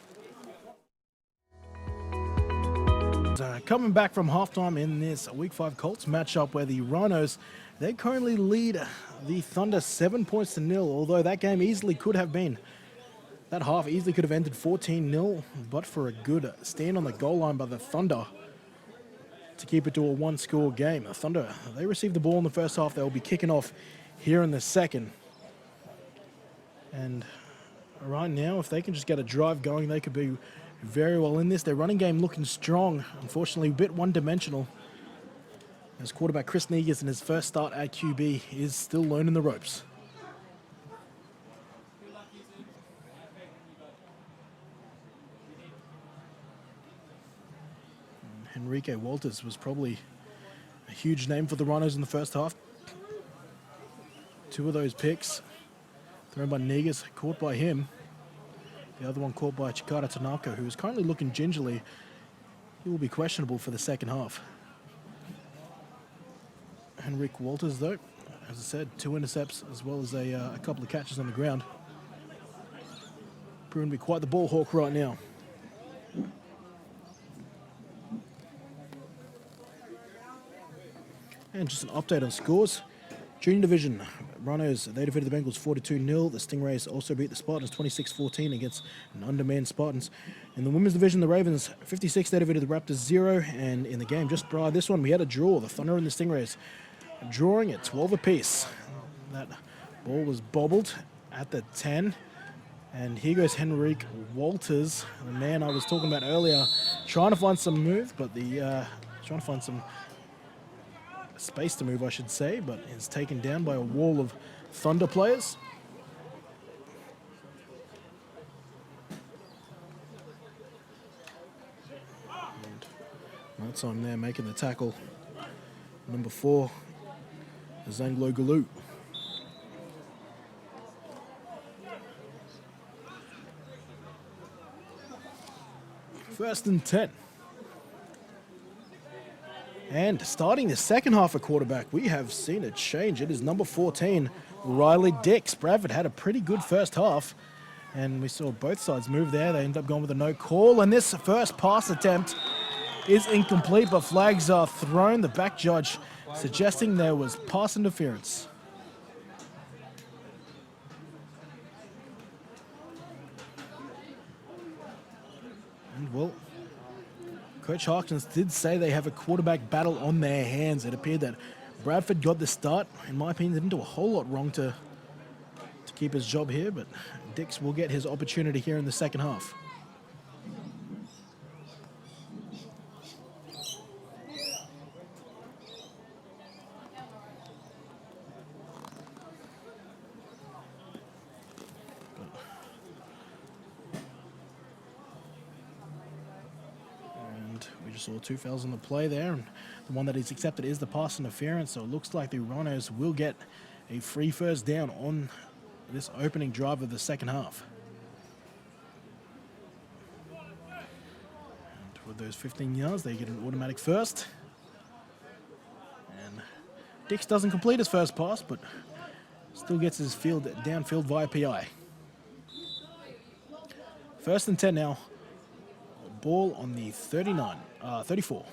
coming back from halftime in this Week 5 Colts matchup where the Rhinos, they currently lead the Thunder 7 points to nil, although that game easily could have been, that half easily could have ended 14-0, but for a good stand on the goal line by the Thunder to keep it to a one-score game. The Thunder, they received the ball in the first half. They'll be kicking off here in the second. And right now, if they can just get a drive going, they could be very well in this. Their running game looking strong. Unfortunately, a bit one-dimensional, as quarterback Chris Negus in his first start at QB is still learning the ropes. Enrique Walters was probably a huge name for the Rhinos in the first half. 2 of those picks thrown by Negus, caught by him. The other one caught by Chikara Tanaka, who is currently looking gingerly. He will be questionable for the second half. Henrik Walters, though, as I said, 2 intercepts as well as a couple of catches on the ground. Proving to be quite the ball hawk right now. And just an update on scores. Junior Division, Rhinos, they defeated the Bengals 42-0. The Stingrays also beat the Spartans 26-14 against an undermanned Spartans. In the Women's Division, the Ravens 56, they defeated the Raptors 0. And in the game just prior to this one, we had a draw. The Thunder and the Stingrays drawing at 12 apiece. That ball was bobbled at the 10. And here goes Henrik Walters, the man I was talking about earlier, trying to find some move, but trying to find some space to move, I should say, but is taken down by a wall of Thunder players. And that's on there making the tackle. Number 4, Zanglo Galoo. First and 10. And starting the second half of quarterback, we have seen a change. It is number 14, Riley Dix. Bradford had a pretty good first half, and we saw both sides move there. They end up going with a no call, and this first pass attempt is incomplete, but flags are thrown. The back judge suggesting there was pass interference. And well, Coach Harkins did say they have a quarterback battle on their hands. It appeared that Bradford got the start. In my opinion, didn't do a whole lot wrong to keep his job here, but Dix will get his opportunity here in the second half. We just saw 2 fouls on the play there, and the one that is accepted is the pass interference, so it looks like the Rhinos will get a free first down on this opening drive of the second half. And with those 15 yards, they get an automatic first. And Dix doesn't complete his first pass, but still gets his field downfield via PI. First and 10 now. Ball on the 34.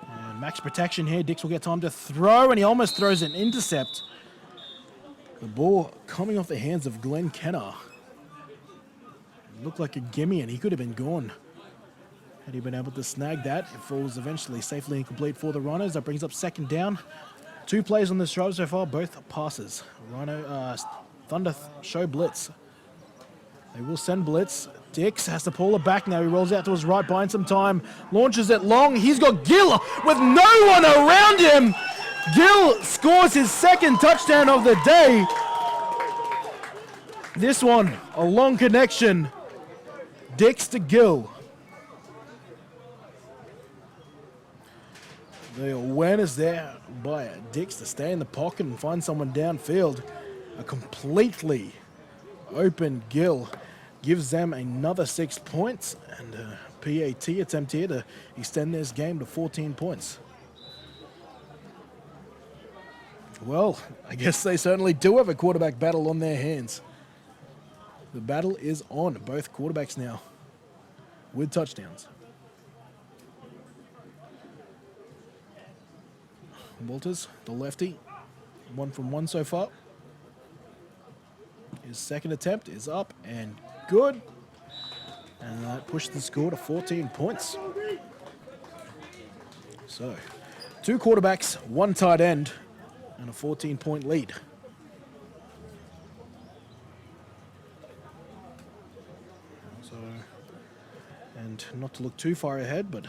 And max protection here. Dix will get time to throw, and he almost throws an intercept. The ball coming off the hands of Glenn Kenner. It looked like a gimme, and he could have been gone had he been able to snag that. It falls eventually safely incomplete for the Rhinos. That brings up second down. 2 plays on this drive so far, both passes. Thunder show blitz. They will send blitz. Dix has to pull it back now. He rolls out to his right, buying some time. Launches it long. He's got Gill with no one around him. Gill scores his second touchdown of the day. This one, a long connection. Dix to Gill. The awareness there by Dix to stay in the pocket and find someone downfield. A completely open Gill gives them another 6 points, and a PAT attempt here to extend this game to 14 points. Well, I guess they certainly do have a quarterback battle on their hands. The battle is on, both quarterbacks now with touchdowns. Walters, the lefty, 1 from 1 so far. His second attempt is up and good. And that pushed the score to 14 points. So, 2 quarterbacks, 1 tight end, and a 14-point lead. So, and not to look too far ahead, but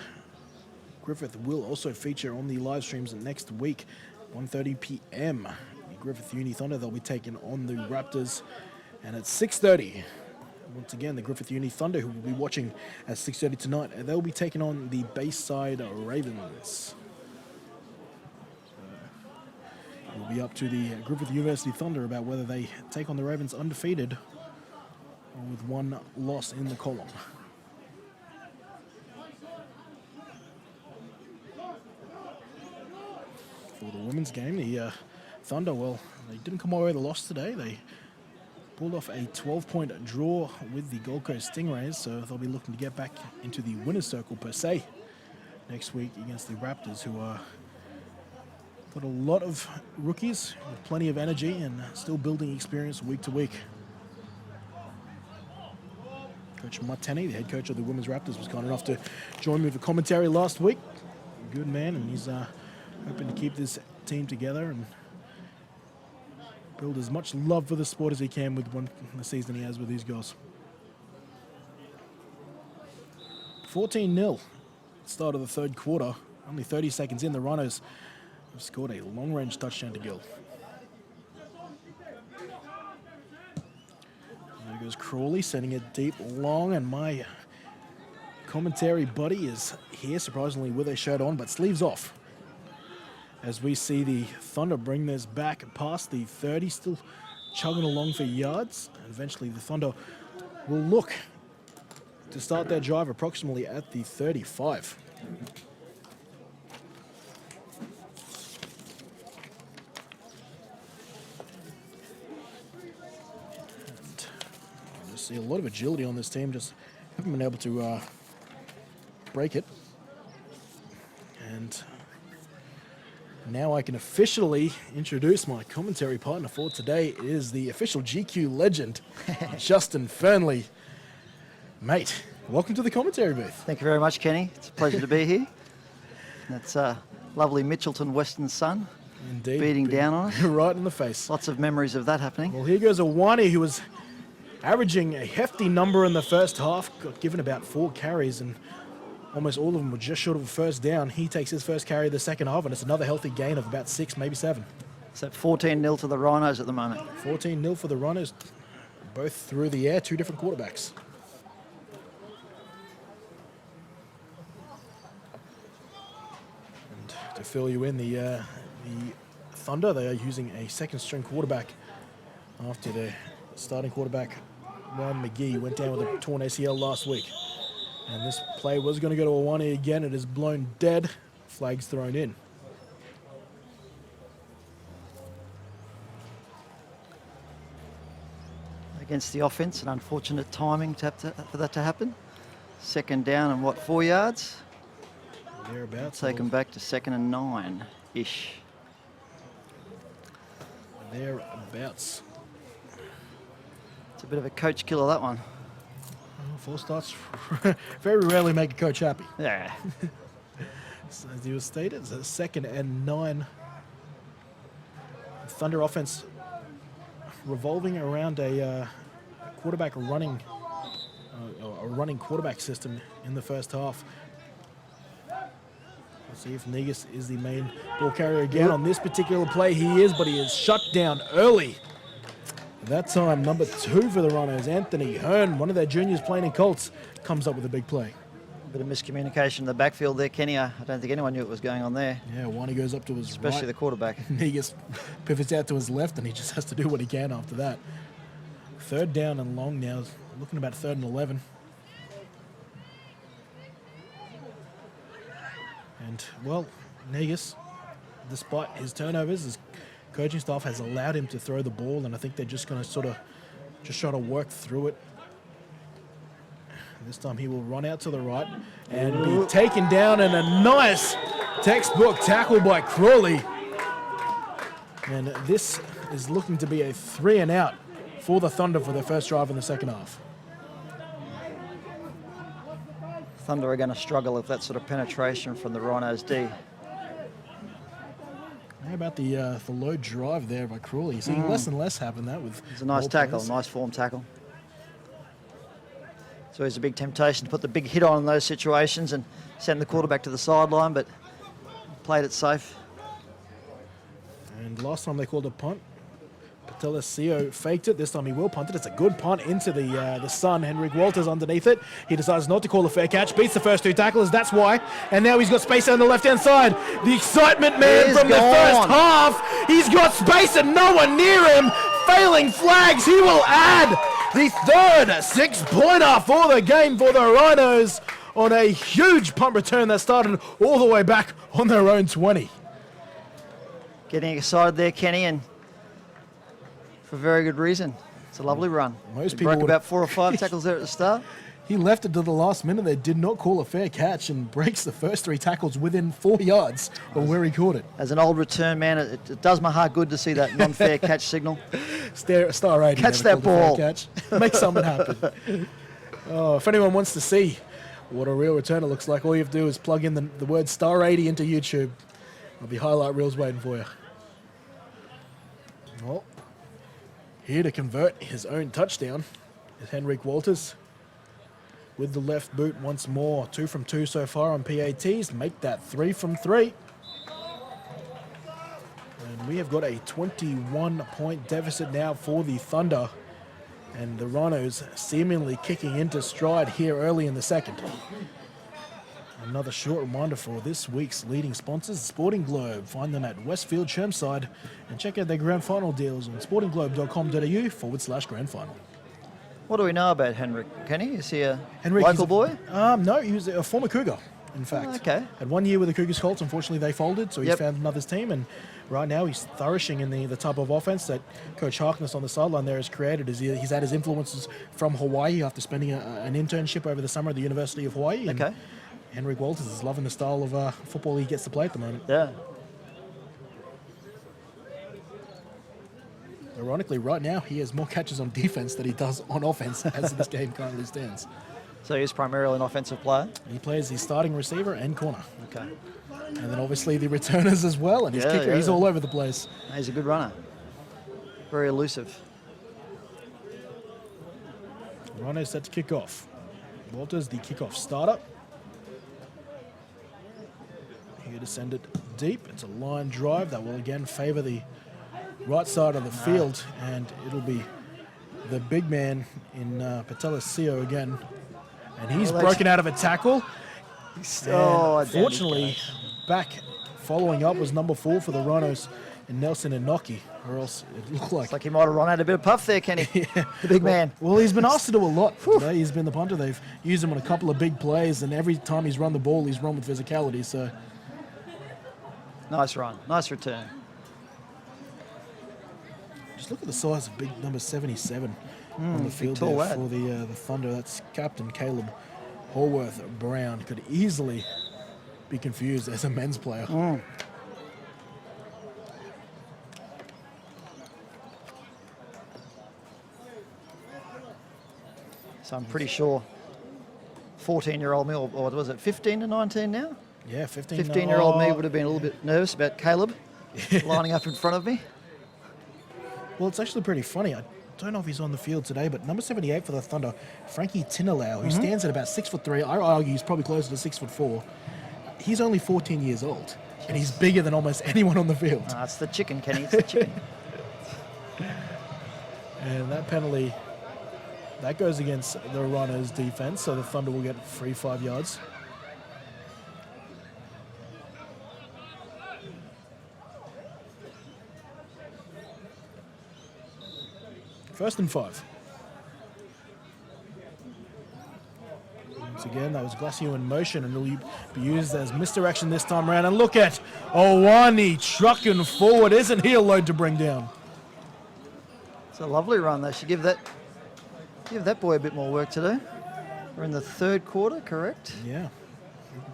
Griffith will also feature on the live streams next week, 1:30 p.m. The Griffith Uni Thunder, they'll be taking on the Raptors, and at 6:30. Once again, the Griffith Uni Thunder, who will be watching at 6:30 tonight, and they'll be taking on the Bayside Ravens. So it'll be up to the Griffith University Thunder about whether they take on the Ravens undefeated or with 1 loss in the column. For the women's game, the Thunder, well, they didn't come away with a loss today. They pulled off a 12-point draw with the Gold Coast Stingrays, so they'll be looking to get back into the winner's circle per se next week against the Raptors, who are got a lot of rookies with plenty of energy and still building experience week to week. Coach Mutt Tenney, the head coach of the Women's Raptors, was kind enough to join me for commentary last week. Good man, and he's hoping to keep this team together and build as much love for the sport as he can with the season he has with these girls. 14-0, start of the third quarter. Only 30 seconds in, the Rhinos have scored a long-range touchdown to Gill. There goes Crawley, sending it deep, long, and my commentary buddy is here, surprisingly, with a shirt on, but sleeves off. As we see the Thunder bring this back past the 30, still chugging along for yards. And eventually the Thunder will look to start their drive approximately at the 35. And I just see a lot of agility on this team, just haven't been able to break it. And now I can officially introduce my commentary partner for today. It is the official GQ legend, Justin Fernley. Mate, welcome to the commentary booth. Thank you very much, Kenny. It's a pleasure to be here. That's lovely Mitchelton Western sun. Indeed. Beating down on us. Right in the face. Lots of memories of that happening. Well, here goes Awani, who was averaging a hefty number in the first half, got given about 4 carries, and almost all of them were just short of a first down. He takes his first carry of the second half, and it's another healthy gain of about 6, maybe 7. So 14-0 to the Rhinos at the moment. 14-0 for the Rhinos, both through the air, 2 different quarterbacks. And to fill you in, the Thunder, they are using a second-string quarterback after their starting quarterback, Ryan McGee, went down with a torn ACL last week. And this play was going to go to Awani again. It is blown dead. Flags thrown in. Against the offense, an unfortunate timing for that to happen. Second down and what, 4 yards? Thereabouts. Take them back to 2nd and 9-ish. Thereabouts. It's a bit of a coach killer, that one. Well, 4 starts very rarely make a coach happy. Yeah. So as you stated, it's a 2nd and 9. Thunder offense revolving around a quarterback running, a running quarterback system in the first half. Let's see if Negus is the main ball carrier again on this particular play. He is, but he is shut down early. That time, number 2 for the Rhinos, Anthony Hearn, one of their juniors playing in Colts, comes up with a big play. A bit of miscommunication in the backfield there, Kenny. I don't think anyone knew what was going on there. Yeah, Wani goes up to his Especially right. the quarterback. Negus pivots out to his left, and he just has to do what he can after that. 3rd down and long now, looking about 3rd and 11. And, well, Negus, despite his turnovers, his coaching staff has allowed him to throw the ball, and I think they're just going to sort of just try to work through it. This time he will run out to the right and be taken down, and a nice textbook tackle by Crawley. And this is looking to be a 3 and out for the Thunder for their first drive in the second half. Thunder are going to struggle with that sort of penetration from the Rhinos D. How about the low drive there by Crawley? You're seeing less and less happen that with. It's a nice ball tackle, players. nice form tackle. So it's a big temptation to put the big hit on in those situations and send the quarterback to the sideline, but played it safe. And last time they called a punt, Patelesio faked it. This time he will punt it. It's a good punt into the sun. Henrik Walters underneath it. He decides not to call a fair catch. Beats the first 2 tacklers. That's why. And now he's got space on the left-hand side. The excitement man He's from the gone. first half. He's got space and no one near him. Failing flags. He will add the third 6-pointer for the game for the Rhinos on a huge punt return that started all the way back on their own 20. Getting excited there, Kenny, and for very good reason. It's a lovely run. Most He people broke would- about 4 or 5 tackles there at the start. He left it to the last minute. They did not call a fair catch and breaks the first 3 tackles within 4 yards of where he caught it. As an old return man, it does my heart good to see that non-fair catch signal. Star rating. Catch never that called a fair ball. Catch. Make something happen. Oh, if anyone wants to see what a real returner looks like, all you have to do is plug in the word star 80 into YouTube. There'll be highlight reels waiting for you. Well, here to convert his own touchdown is Henrik Walters. With the left boot once more. 2 from 2 so far on PATs. Make that 3 from 3. And we have got a 21-point deficit now for the Thunder. And the Rhinos seemingly kicking into stride here early in the second. Another short reminder for this week's leading sponsors, Sporting Globe. Find them at Westfield Chermside and check out their grand final deals on sportingglobe.com.au/grand final. What do we know about Henrik, Kenny? Is he a Henrik, local boy? No, he was a former Cougar, in fact. Oh, okay. Had 1 year with the Cougars Colts. Unfortunately, they folded, so he's Yep. found another team. And right now, he's flourishing in the type of offense that Coach Harkness on the sideline there has created. He's had his influences from Hawaii after spending an internship over the summer at the University of Hawaii. And Okay. Henrik Walters is loving the style of football he gets to play at the moment. Yeah. Ironically, right now, he has more catches on defense than he does on offense as this game currently stands. So he's primarily an offensive player? He plays his starting receiver and corner. Okay. And then obviously the returners as well. And his Yeah, kicker, yeah. he's all over the place. He's a good runner. Very elusive. Rhino set to kick off. Walters, the kickoff starter. Here to send it deep. It's a line drive that will again favor the right side of the field. And it'll be the big man in Patelesio again. And he's Well, that's- broken out of a tackle. Oh, And fortunately, back following up was number 4 for the Rhinos in Nelson and Noki, or else it looked like. It's like he might have run out a bit of puff there, Kenny. The big man. Well, he's been asked to do a lot today. He's been the punter. They've used him on a couple of big plays, and every time he's run the ball, he's run with physicality. So Nice run. Nice return. just look at the size of big number 77 on the big field tall there lad. for the Thunder. That's Captain Caleb Horworth Brown. Could easily be confused as a men's player. So I'm pretty sure 14-year-old me, or what was it, 15 to 19 now? Yeah, 15. 15-year-old me would have been a little bit nervous about Caleb lining up in front of me. Well, it's actually pretty funny. I don't know if he's on the field today, but number 78 for the Thunder, Frankie Tinalau, who stands at about 6'3". I argue he's probably closer to 6'4". He's only 14 years old, and he's bigger than almost anyone on the field. It's the chicken, Kenny. It's the chicken. And that penalty, that goes against the Rhinos' defense, so the Thunder will get free 5 yards. First and 5. Once again, that was Glacio in motion, and it'll be used as misdirection this time around. And look at Owani trucking forward. Isn't he a load to bring down? It's a lovely run. They should give that boy a bit more work to do. We're in the third quarter, correct? Yeah.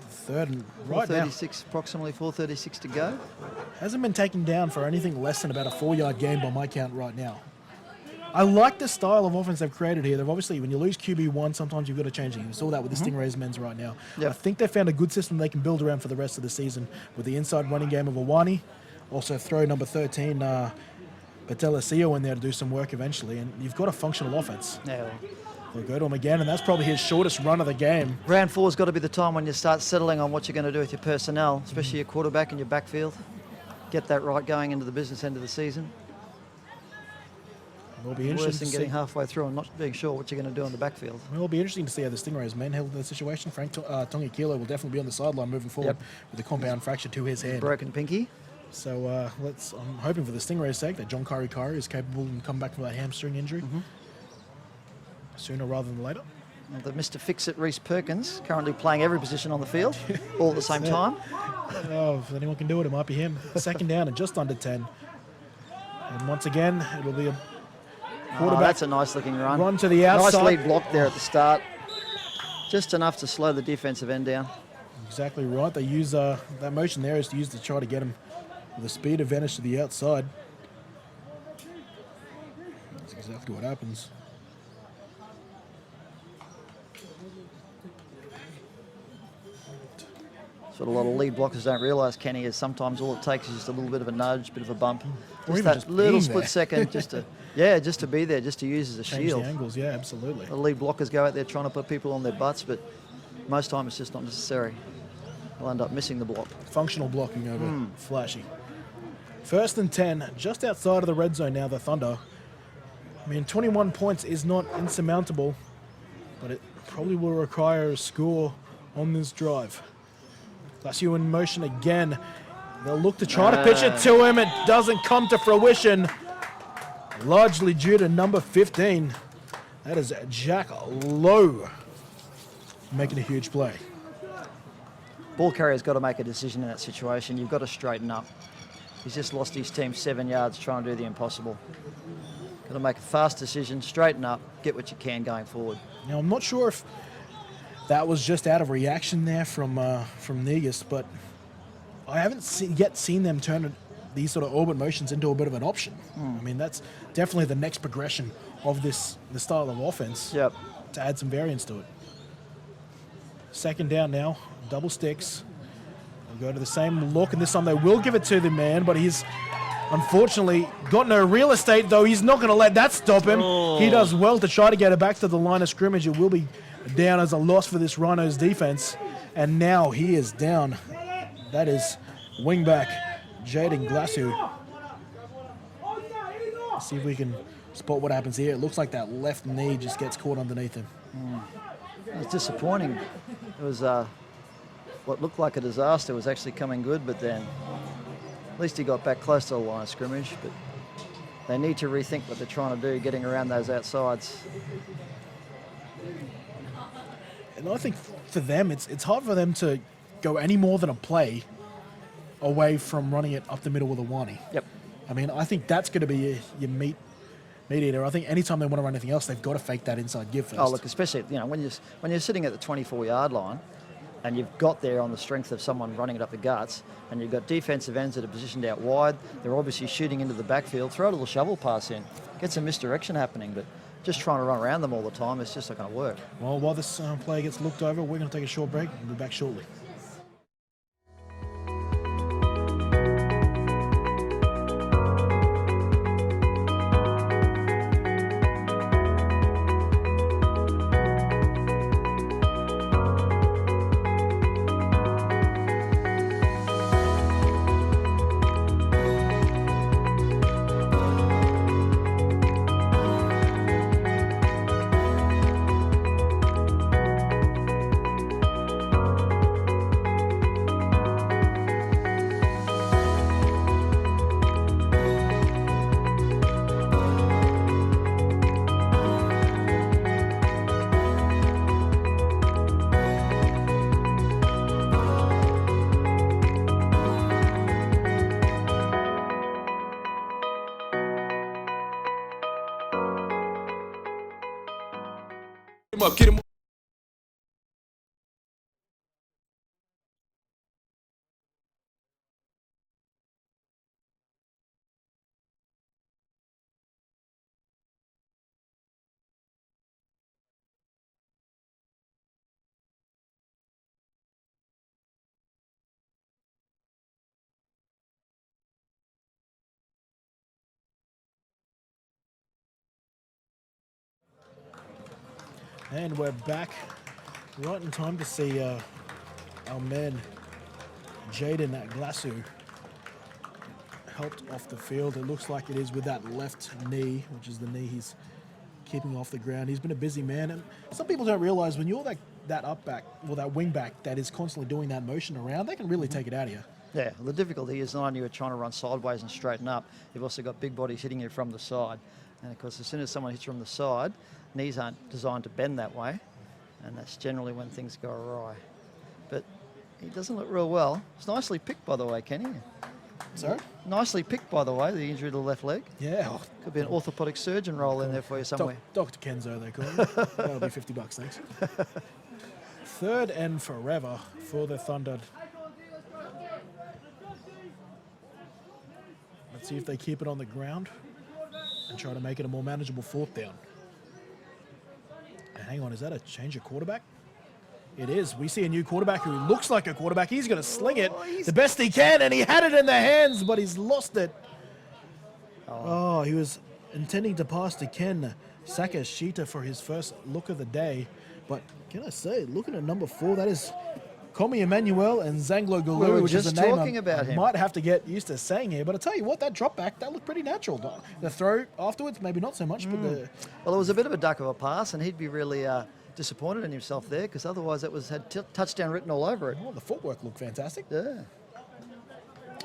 Third and right now. 4:36, approximately 4:36 to go. Hasn't been taken down for anything less than about a 4-yard gain by my count right now. I like the style of offense they've created here. They've obviously, when you lose QB1, sometimes you've got to change it. You saw that with the Stingrays men's right now. Yep. I think they've found a good system they can build around for the rest of the season with the inside running game of Awani. Also throw number 13, Patelesio in there to do some work eventually. And you've got a functional offense. Yeah. They'll go to him again, and that's probably his shortest run of the game. Round 4's got to be the time when you start settling on what you're going to do with your personnel, especially your quarterback and your backfield. Get that right going into the business end of the season. It'll be Worse interesting than to getting see. halfway through and not being sure what you're going to do on the backfield. It'll be interesting to see how the Stingrays men handle the situation. Frank Tonga Kilo will definitely be on the sideline moving forward with a compound fracture to his hand. Broken pinky. So I'm hoping for the Stingrays' sake that John Kari is capable and come back from that hamstring injury sooner rather than later. And the Mr. Fix-It Reese Perkins, currently playing every position on the field, all at the same time. Oh, if anyone can do it, it might be him. Second down and just under 10. And once again, it'll be a quarterback That's a nice looking run. run to the outside. Nice lead block there at the start. Just enough to slow the defensive end down. Exactly right. They use that motion there is to use to try to get him with a speed advantage to the outside. That's exactly what happens. That's what a lot of lead blockers don't realise, Kenny, is sometimes all it takes is just a little bit of a nudge, bit of a bump. Or even that just little being split there. second just to be there, just to use as a Change shield. the angles, yeah, absolutely. The lead blockers go out there trying to put people on their butts, but most time it's just not necessary. They'll end up missing the block. Functional blocking over flashy. First and 10, just outside of the red zone now, the Thunder. I mean, 21 points is not insurmountable, but it probably will require a score on this drive. Glassio in motion again. They'll look to try to pitch it to him. It doesn't come to fruition, largely due to number 15. That is Jack Lowe making a huge play. Ball carrier's got to make a decision in that situation. You've got to straighten up. He's just lost his team 7 yards trying to do the impossible. Got to make a fast decision, straighten up, get what you can going forward. Now, I'm not sure if that was just out of reaction there from Negus, but I haven't yet seen them turn these sort of orbit motions into a bit of an option. I mean, that's definitely the next progression of the style of offense Yep. to add some variance to it. Second down now, double sticks. They'll go to the same look, and this time they will give it to the man, but he's unfortunately got no real estate, though. He's not going to let that stop him. He does well to try to get it back to the line of scrimmage. It will be down as a loss for this Rhinos defense, and now he is down. That is wingback Jaden Glasu. Let's see if we can spot what happens here. It looks like that left knee just gets caught underneath him. It was disappointing. It was what looked like a disaster was actually coming good, but then at least he got back close to the line of scrimmage. But they need to rethink what they're trying to do, getting around those outsides. And I think for them, it's hard for them to go any more than a play away from running it up the middle with a Wani. Yep. I mean, I think that's going to be your meat eater. I think anytime they want to run anything else, they've got to fake that inside give first. Oh, look, especially when you're sitting at the 24-yard line, and you've got there on the strength of someone running it up the guts, and you've got defensive ends that are positioned out wide. They're obviously shooting into the backfield. Throw a little shovel pass in, get some misdirection happening, but just trying to run around them all the time, it's just not going to work. Well, while this play gets looked over, we're going to take a short break and be back shortly. Get him And we're back right in time to see our man Jaden Glassu helped off the field. It looks like it is with that left knee, which is the knee he's keeping off the ground. He's been a busy man, and some people don't realize when you're that up back, or that wing back that is constantly doing that motion around, they can really take it out of you. Yeah, well, the difficulty is not only you're trying to run sideways and straighten up, you've also got big bodies hitting you from the side. And of course, as soon as someone hits you from the side, knees aren't designed to bend that way, and that's generally when things go awry. But he doesn't look real well. It's nicely picked, by the way, Kenny. Sorry? Nicely picked, by the way, the injury to the left leg. Yeah. Oh, Could be an orthopedic surgeon role in there for you somewhere. Dr. Kenzo, they call him. That'll be $50, thanks. 3rd and forever for the Thunder. Let's see if they keep it on the ground and try to make it a more manageable 4th down. And hang on, is that a change of quarterback? It is. We see a new quarterback who looks like a quarterback. He's going to sling it the best he can, and he had it in the hands, but he's lost it. Oh, he was intending to pass to Ken Sakashita for his first look of the day. But can I say, looking at number 4, that is Komi Emmanuel and Zanglo We were Gulu, which is just a name talking about him. might have to get used to saying here. But I tell you what, that drop back, that looked pretty natural. The throw afterwards, maybe not so much, but the... Well, it was a bit of a duck of a pass, and he'd be really disappointed in himself there, because otherwise it had touchdown written all over it. Oh, the footwork looked fantastic. Yeah.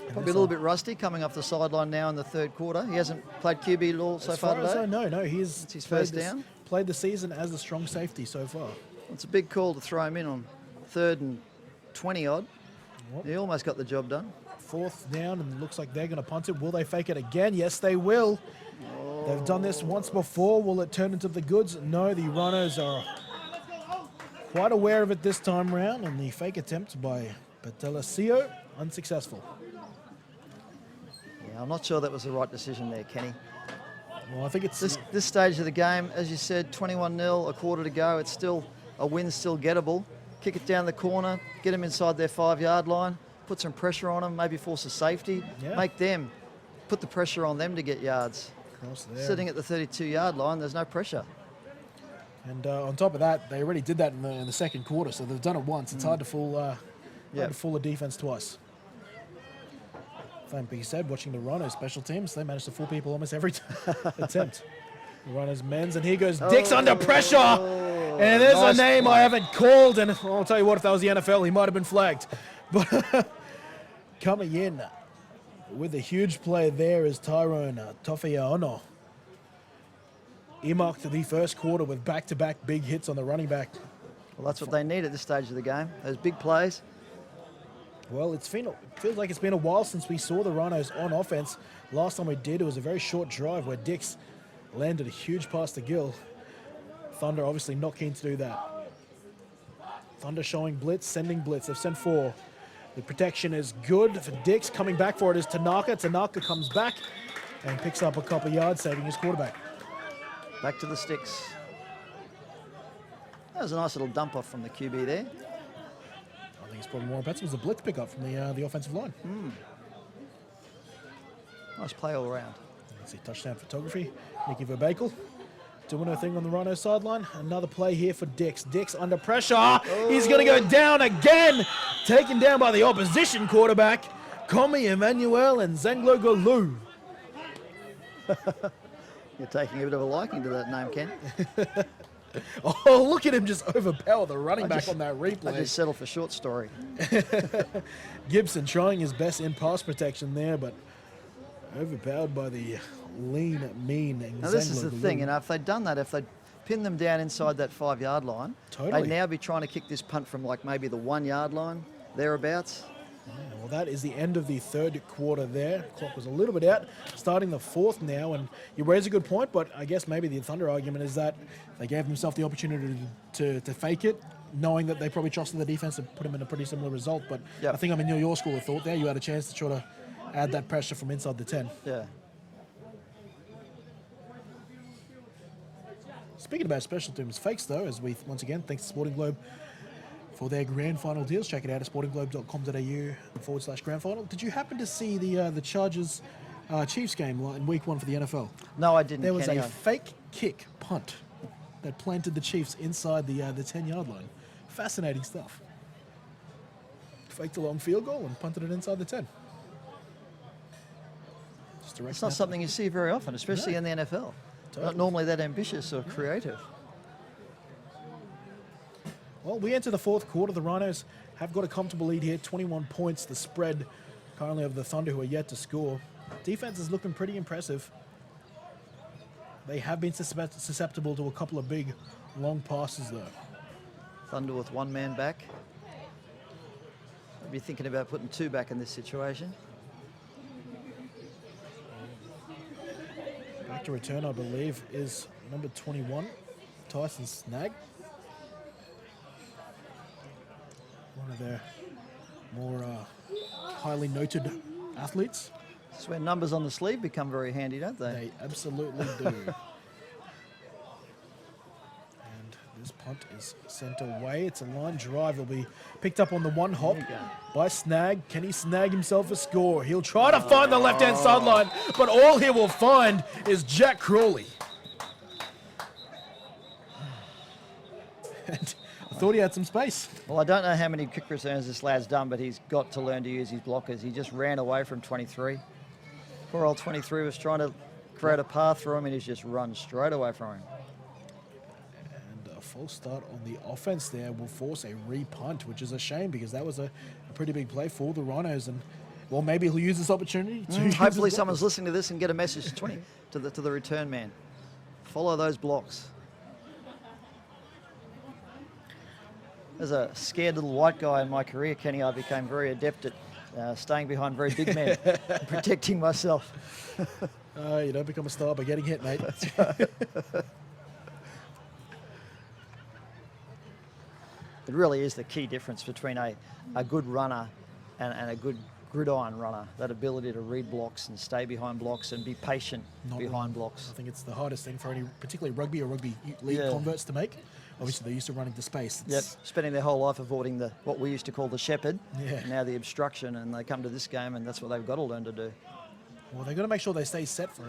Probably a little bit rusty coming off the sideline now in the 3rd quarter. He hasn't played QB at all so far As far as today. I know, he's It's his first down. Played the season as a strong safety so far. It's a big call to throw him in on 3rd and 20 odd. Yep. He almost got the job done. 4th down, and it looks like they're going to punt it. Will they fake it again? Yes, they will. They've done this once before. Will it turn into the goods? No, the Rhinos are quite aware of it this time round, and the fake attempt by Patelasio unsuccessful. Yeah, I'm not sure that was the right decision there, Kenny. Well, I think it's This stage of the game, as you said, 21-0, a quarter to go. It's still a win, still gettable. Kick it down the corner, get them inside their 5-yard line, put some pressure on them, maybe force a safety, make them, put the pressure on them to get yards. across there. Sitting at the 32-yard line, there's no pressure. And on top of that, they already did that in the 2nd quarter, so they've done it once. It's hard to fool a defense twice. Like you said, watching the Rhinos special teams, they manage to fool people almost every attempt. The Rhinos men's, and here goes Dix under pressure. And there's nice a name play. I haven't called, and I'll tell you what, if that was the NFL, he might have been flagged. But coming in with a huge play there is Tyrone Tofeaono. Earmarked the first quarter with back-to-back big hits on the running back. Well, that's what they need at this stage of the game, those big plays. Well, it feels like it's been a while since we saw the Rhinos on offense. Last time we did, it was a very short drive where Dix landed a huge pass to Gill. Thunder obviously not keen to do that. Thunder showing blitz, sending blitz. They've sent 4. The protection is good for Dix. Coming back for it is Tanaka. Tanaka comes back and picks up a couple yards, saving his quarterback. Back to the sticks. That was a nice little dump off from the QB there. I think it's probably more impressive. It was a blitz pickup from the offensive line. Nice play all around. Let's see, touchdown photography. Nicky Verbakel doing her thing on the Rhino sideline. Another play here for Dix. Dix under pressure. He's going to go down again. Taken down by the opposition quarterback, Komi Emmanuel and Zanglo Gulu. You're taking a bit of a liking to that name, Ken. Oh, look at him just overpower the running back on that I replay. just settled for short story. Gibson trying his best in pass protection there, but overpowered by the lean, mean Now this is Zanglo the Gulu. thing, if they'd done that, if they'd pinned them down inside that 5-yard line, Totally. they'd now be trying to kick this punt from like maybe the 1-yard line, thereabouts. Yeah, well, that is the end of the 3rd quarter there. Clock was a little bit out. Starting the 4th now, and you raise a good point, but I guess maybe the Thunder argument is that they gave themselves the opportunity to fake it, knowing that they probably trusted the defense to put them in a pretty similar result. But Yep. I think I'm in your school of thought there. You had a chance to try to add that pressure from inside the 10. Yeah. Speaking about special teams fakes, though, as we once again thanks to Sporting Globe for their grand final deals. Check it out at sportingglobe.com.au/grand final. Did you happen to see the Chargers Chiefs game in week 1 for the NFL? No, I didn't. There was Kenny. a fake kick punt that planted the Chiefs inside the 10-yard line. Fascinating stuff. Faked a long field goal and punted it inside the 10. It's not something you see very often, especially in the NFL. Totally. Not normally that ambitious or creative. Well, we enter the fourth quarter. The Rhinos have got a comfortable lead here, 21 points. The spread currently of the Thunder, who are yet to score. Defense is looking pretty impressive. They have been susceptible to a couple of big, long passes, though. Thunder with one man back. I'd be thinking about putting two back in this situation. Back to return, I believe, is number 21, Tyson Snag. One of their more highly noted athletes. It's where numbers on the sleeve become very handy, don't they? They absolutely do. And this punt is sent away. It's a line drive. It'll be picked up on the one hop by Snag. Can he snag himself a score? He'll try to find the left-hand sideline, but all he will find is Jack Crawley. And I thought he had some space. Well, I don't know how many kick returns this lad's done, but he's got to learn to use his blockers. He just ran away from 23. Poor old 23 was trying to create a path for him, and he's just run straight away from him. And a false start on the offense there will force a re-punt, which is a shame because that was a pretty big play for the Rhinos. And, well, maybe he'll use this opportunity to use Hopefully his someone's blockers. listening to this and get a message to the return man. Follow those blocks. As a scared little white guy in my career, Kenny, I became very adept at staying behind very big men and protecting myself. You don't become a star by getting hit, mate. It really is the key difference between a good runner and a good gridiron runner, that ability to read blocks and stay behind blocks and be patient behind blocks. I think it's the hardest thing for any, particularly rugby or rugby league converts to make. Obviously, they're used to running to space. Yep, spending their whole life avoiding what we used to call the shepherd, Yeah. now the obstruction, and they come to this game and that's what they've got to learn to do. Well, they've got to make sure they stay set for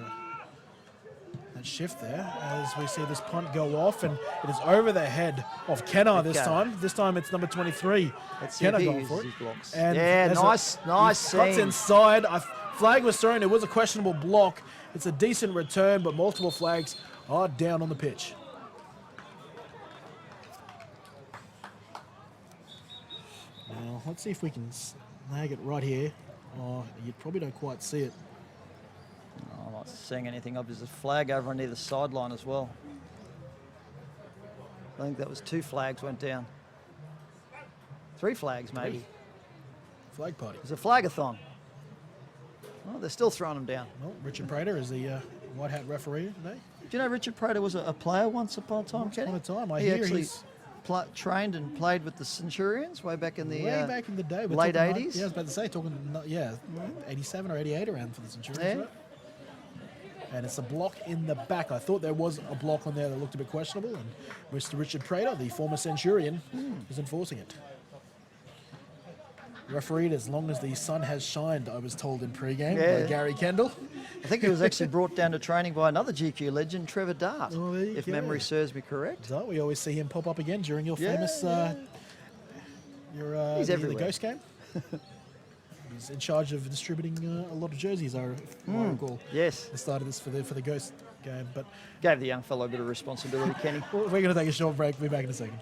that shift there as we see this punt go off, and it is over the head of Kenner this time. This time it's number 23. Let's see if Kenner he going uses for it. his blocks. And Yeah, there's nice cuts seam. inside. A flag was thrown. It was a questionable block. It's a decent return, but multiple flags are down on the pitch. Now, let's see if we can snag it right here. Oh, you probably don't quite see it. I'm not seeing anything. There's a flag over on either sideline as well. I think that was 2 flags went down. 3 flags maybe. Flag party. It's a flagathon. Oh, they're still throwing them down. Well, Richard Prater is the white hat referee today. Do you know Richard Prater was a player once upon a time, Once upon Kenny? a time. I He hear actually he's trained and played with the Centurions way back in the way back in the day. We're late talking 80s. Yeah, I was about to say, 87 or 88 around for the Centurions, Yeah. right? And it's a block in the back. I thought there was a block on there that looked a bit questionable, and Mr. Richard Prater, the former Centurion, is enforcing it. Refereed as long as the sun has shined, I was told in pre-game by Gary Kendall. I think he was actually brought down to training by another GQ legend, Trevor Dart, Oh, there you if go. memory serves me correct. So we always see him pop up again during your Yeah, famous He's the everywhere. Ghost game. He's in charge of distributing a lot of jerseys, I recall. Yes, They started this for the Ghost game, but gave the young fellow a bit of responsibility, Kenny. we're going to take a short break. We'll be back in a second.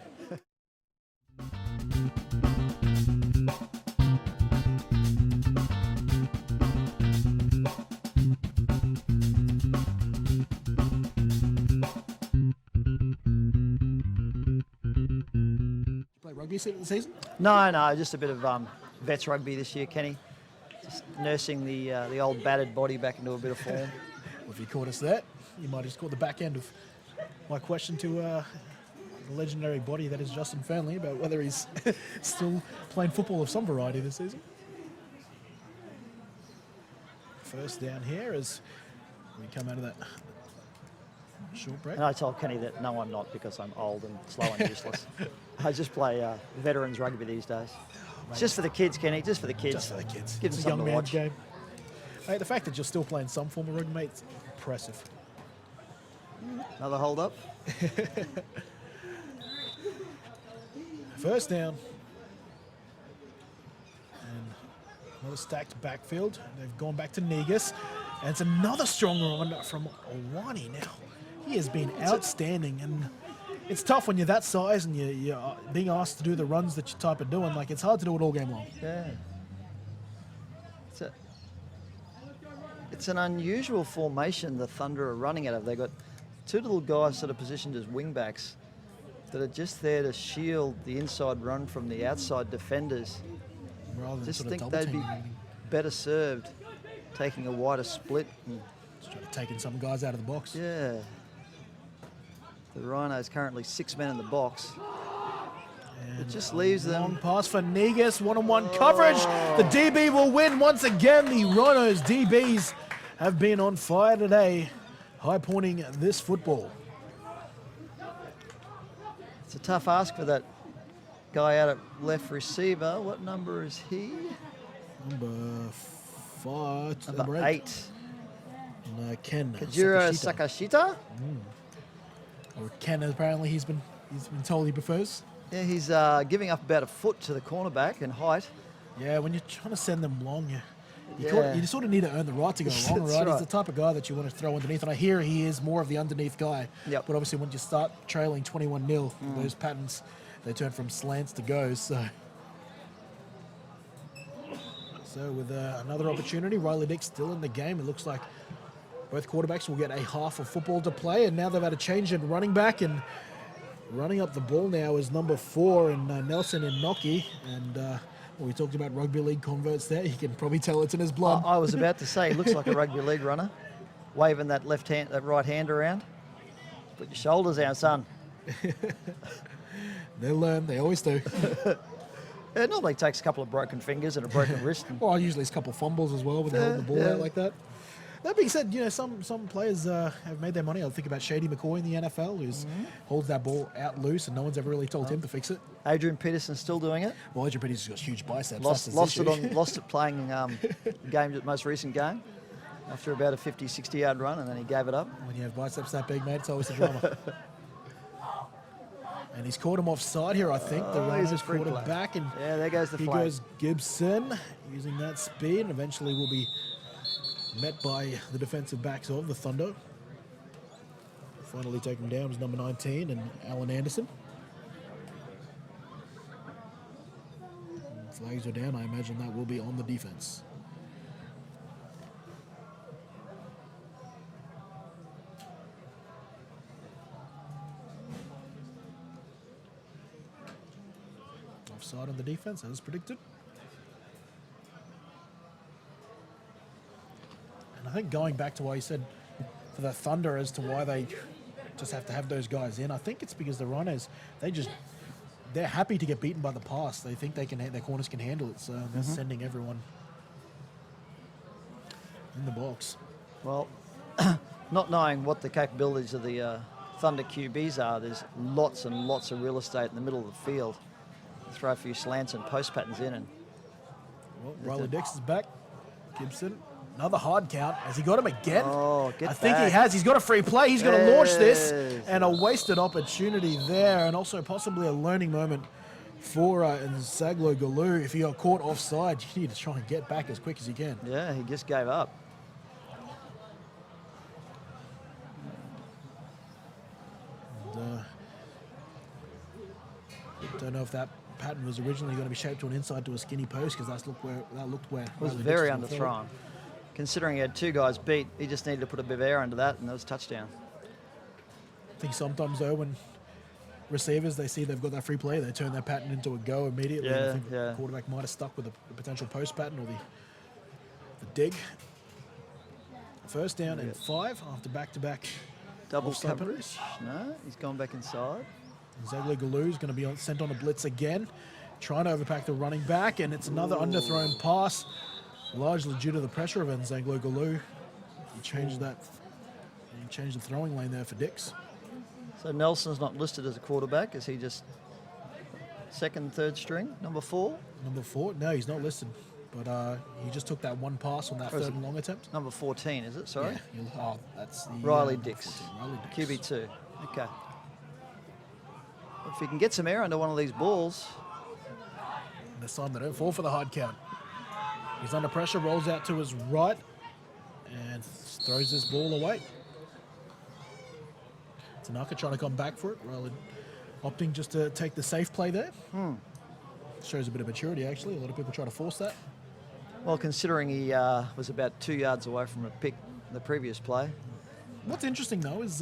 Play rugby this season? No, just a bit of vets rugby this year, Kenny. Just nursing the old battered body back into a bit of form. Well, if you caught us that, you might have just caught the back end of my question to the legendary body that is Justin Fernley about whether he's still playing football of some variety this season. First down here as we come out of that short break. And I told Kenny that no, I'm not, because I'm old and slow and useless. I just play veterans rugby these days. It's just for the kids, Kenny, just for the kids. Just for the kids. Give them It's a young something to man's watch. game. Hey, the fact that you're still playing some form of rugby, mate, it's impressive. Another hold up. First down. And another stacked backfield. They've gone back to Negus. And it's another strong run from Owani now. He has been outstanding. And it's tough when you're that size and you're being asked to do the runs that you type of doing. Like, it's hard to do it all game long. Yeah. It's an unusual formation the Thunder are running out of. They've got two little guys sort of positioned as wingbacks that are just there to shield the inside run from the outside defenders. Rather than Just sort of think double they'd be teaming. better served taking a wider split. And, Just trying to taking some guys out of the box. yeah. The Rhinos currently 6 men in the box. It just leaves Long them. pass for Negus, one-on-one coverage. The DB will win once again. The Rhinos DBs have been on fire today, high-pointing this football. It's a tough ask for that guy out at left receiver. What number is he? Number 5, Number 8. And, Ken Kajiro Sakashita. Sakashita. Or Ken, apparently he's been told he prefers. Yeah, he's giving up about a foot to the cornerback in height. Yeah, when you're trying to send them long, Yeah. you sort of need to earn the right to go long, That's right? He's right. the type of guy that you want to throw underneath, and I hear he is more of the underneath guy. Yep. But obviously, when you start trailing 21-0, those patterns, they turn from slants to goes. So with another opportunity, Riley Dick still in the game. It looks like both quarterbacks will get a half of football to play, and now they've had a change in running back, and running up the ball now is number 4 and Nelson and Noki. And well, we talked about rugby league converts there. You can probably tell it's in his blood. I was about to say, he looks like a rugby league runner, waving that right hand around. Put your shoulders out, son. They learn. They always do. It normally takes a couple of broken fingers and a broken wrist. And, Well, usually it's a couple of fumbles as well when they hold the ball Yeah. out like that. That being said, some players have made their money. I'll think about Shady McCoy in the NFL, who holds that ball out loose, and no one's ever really told him to fix it. Adrian Peterson's still doing it. Well, Adrian Peterson's got huge biceps. Lost that's his issue. lost it playing game, most recent game, after about a 50, 60-yard run, and then he gave it up. When you have biceps that big, mate, it's always a drama. And he's caught him offside here, I think. The He's a Rhinos free caught him play. back, and Yeah, there goes the here flag. goes Gibson using that speed, and eventually will be met by the defensive backs of the Thunder. Finally taken down was number 19 and Alan Anderson. And flags are down. I imagine that will be on the defense. Offside on the defense, as predicted. And I think going back to what you said for the Thunder as to why they just have to have those guys in, I think it's because the Rhinos, they're happy to get beaten by the pass. They think their corners can handle it, so they're sending everyone in the box. Well, not knowing what the capabilities of the Thunder QBs are, there's lots and lots of real estate in the middle of the field. Throw a few slants and post patterns in, and Well, Riley Dix is back. Gibson, another hard count. Has he got him again? Oh, get I think he back. has. He's got a free play. He's going to launch this, Yes. and a wasted opportunity there, and also possibly a learning moment for Nzaglo Galoo. If he got caught offside, you need to try and get back as quick as you can. yeah, he just gave up. And, don't know if that pattern was originally going to be shaped to an inside to a skinny post, because that looked where It was Riley Dix very gonna throw it. underthrown. Considering he had two guys beat, he just needed to put a bit of air under that, and that was a touchdown. I think sometimes though, when receivers, they see they've got that free play, they turn that pattern into a go immediately. And I Yeah, think yeah. the quarterback might have stuck with the potential post pattern or the dig. First down and 5 after back-to-back Double offside coverage. No, he's gone back inside. Zagler Galoo is going to be sent on a blitz again, trying to overpack the running back, and it's another underthrown pass, largely due to the pressure of Nzaglo Galoo. He changed the throwing lane there for Dix. So Nelson's not listed as a quarterback. Is he just second, third string, number 4? Number 4, no, he's not listed. but he just took that one pass on that Or is third it and long attempt. Number 14, is it? Sorry. Yeah, that's the Riley number Dix. 14, Riley Dix. QB2. Okay. If he can get some air under one of these balls, And this time they don't fall for the hard count. He's under pressure, rolls out to his right, and throws this ball away. Tanaka trying to come back for it, rather than opting just to take the safe play there. Shows a bit of maturity, actually. A lot of people try to force that. well, considering he was about 2 yards away from a pick the previous play. What's interesting, though, is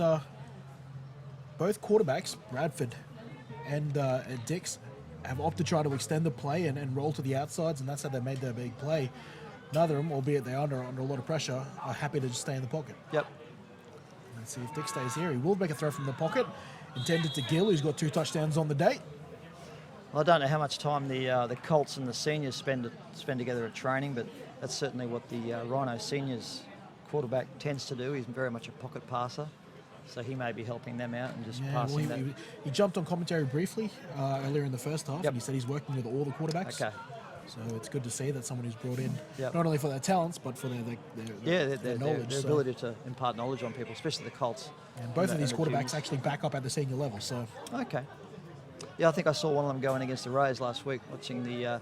both quarterbacks, Bradford and Dix, have opted to try to extend the play and roll to the outsides, and that's how they made their big play. Neither of them, albeit they're under a lot of pressure, are happy to just stay in the pocket. Yep. Let's see if Dix stays here. He will make a throw from the pocket, intended to Gill, who's got 2 touchdowns on the day. I don't know how much time the Colts and the seniors spend together at training, but that's certainly what the Rhino seniors quarterback tends to do. He's very much a pocket passer, so he may be helping them out and just passing that. He jumped on commentary briefly earlier in the first half, and he said he's working with all the quarterbacks. Okay. So it's good to see that someone who's brought in, Yep. not only for their talents, but for their knowledge. Their ability to impart knowledge on people, especially the Colts. And both of these the quarterbacks juniors. actually back up at the senior level. So Okay. Yeah, I think I saw one of them going against the Rays last week, watching the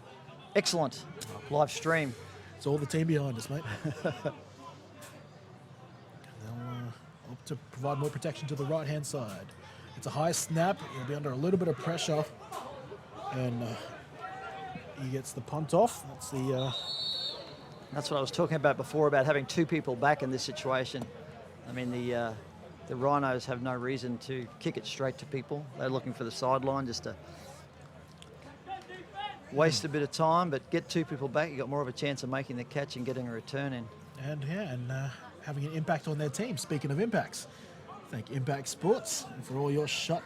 excellent live stream. it's all the team behind us, mate. They'll opt to provide more protection to the right-hand side. It's a high snap. He'll be under a little bit of pressure, and he gets the punt off. That's the That's what I was talking about before, about having 2 people back in this situation. I mean, the Rhinos have no reason to kick it straight to people. They're looking for the sideline just to waste a bit of time, but get 2 people back, you've got more of a chance of making the catch and getting a return in. and having an impact on their team. Speaking of impacts, thank Impact Sports for all your shot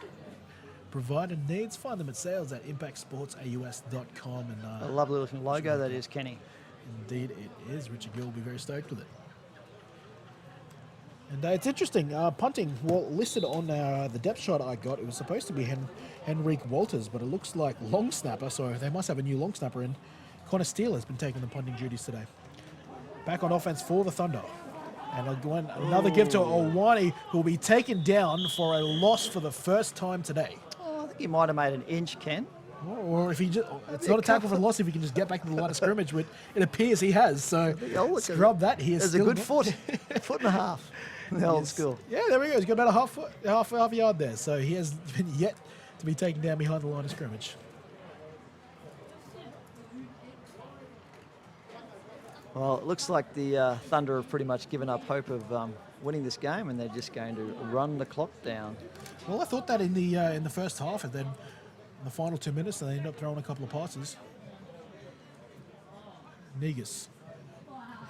provided needs. Find them at sales@impactsportsaus.com. And A lovely looking logo that is, Kenny. indeed it is. Richard Gill will be very stoked with it. And it's interesting, punting, well, listed on the depth chart I got, it was supposed to be Henrique Walters, but it looks like long snapper, so they must have a new long snapper in. Connor Steele has been taking the punting duties today. Back on offense for the Thunder. And another give to Owani, who will be taken down for a loss for the first time today. Oh, I think he might have made an inch, Ken. Or if he just, it's not a tackle for the loss if he can just get back to the line of scrimmage, which it appears he has. So scrub that. He is There's a still good foot, foot and a half. The old school. Yeah, there we go. He's got about half a yard there. So he has been yet to be taken down behind the line of scrimmage. Well, it looks like the Thunder have pretty much given up hope of winning this game, and they're just going to run the clock down. Well, I thought that in the first half, and then in the final 2 minutes, they ended up throwing a couple of passes. Negus.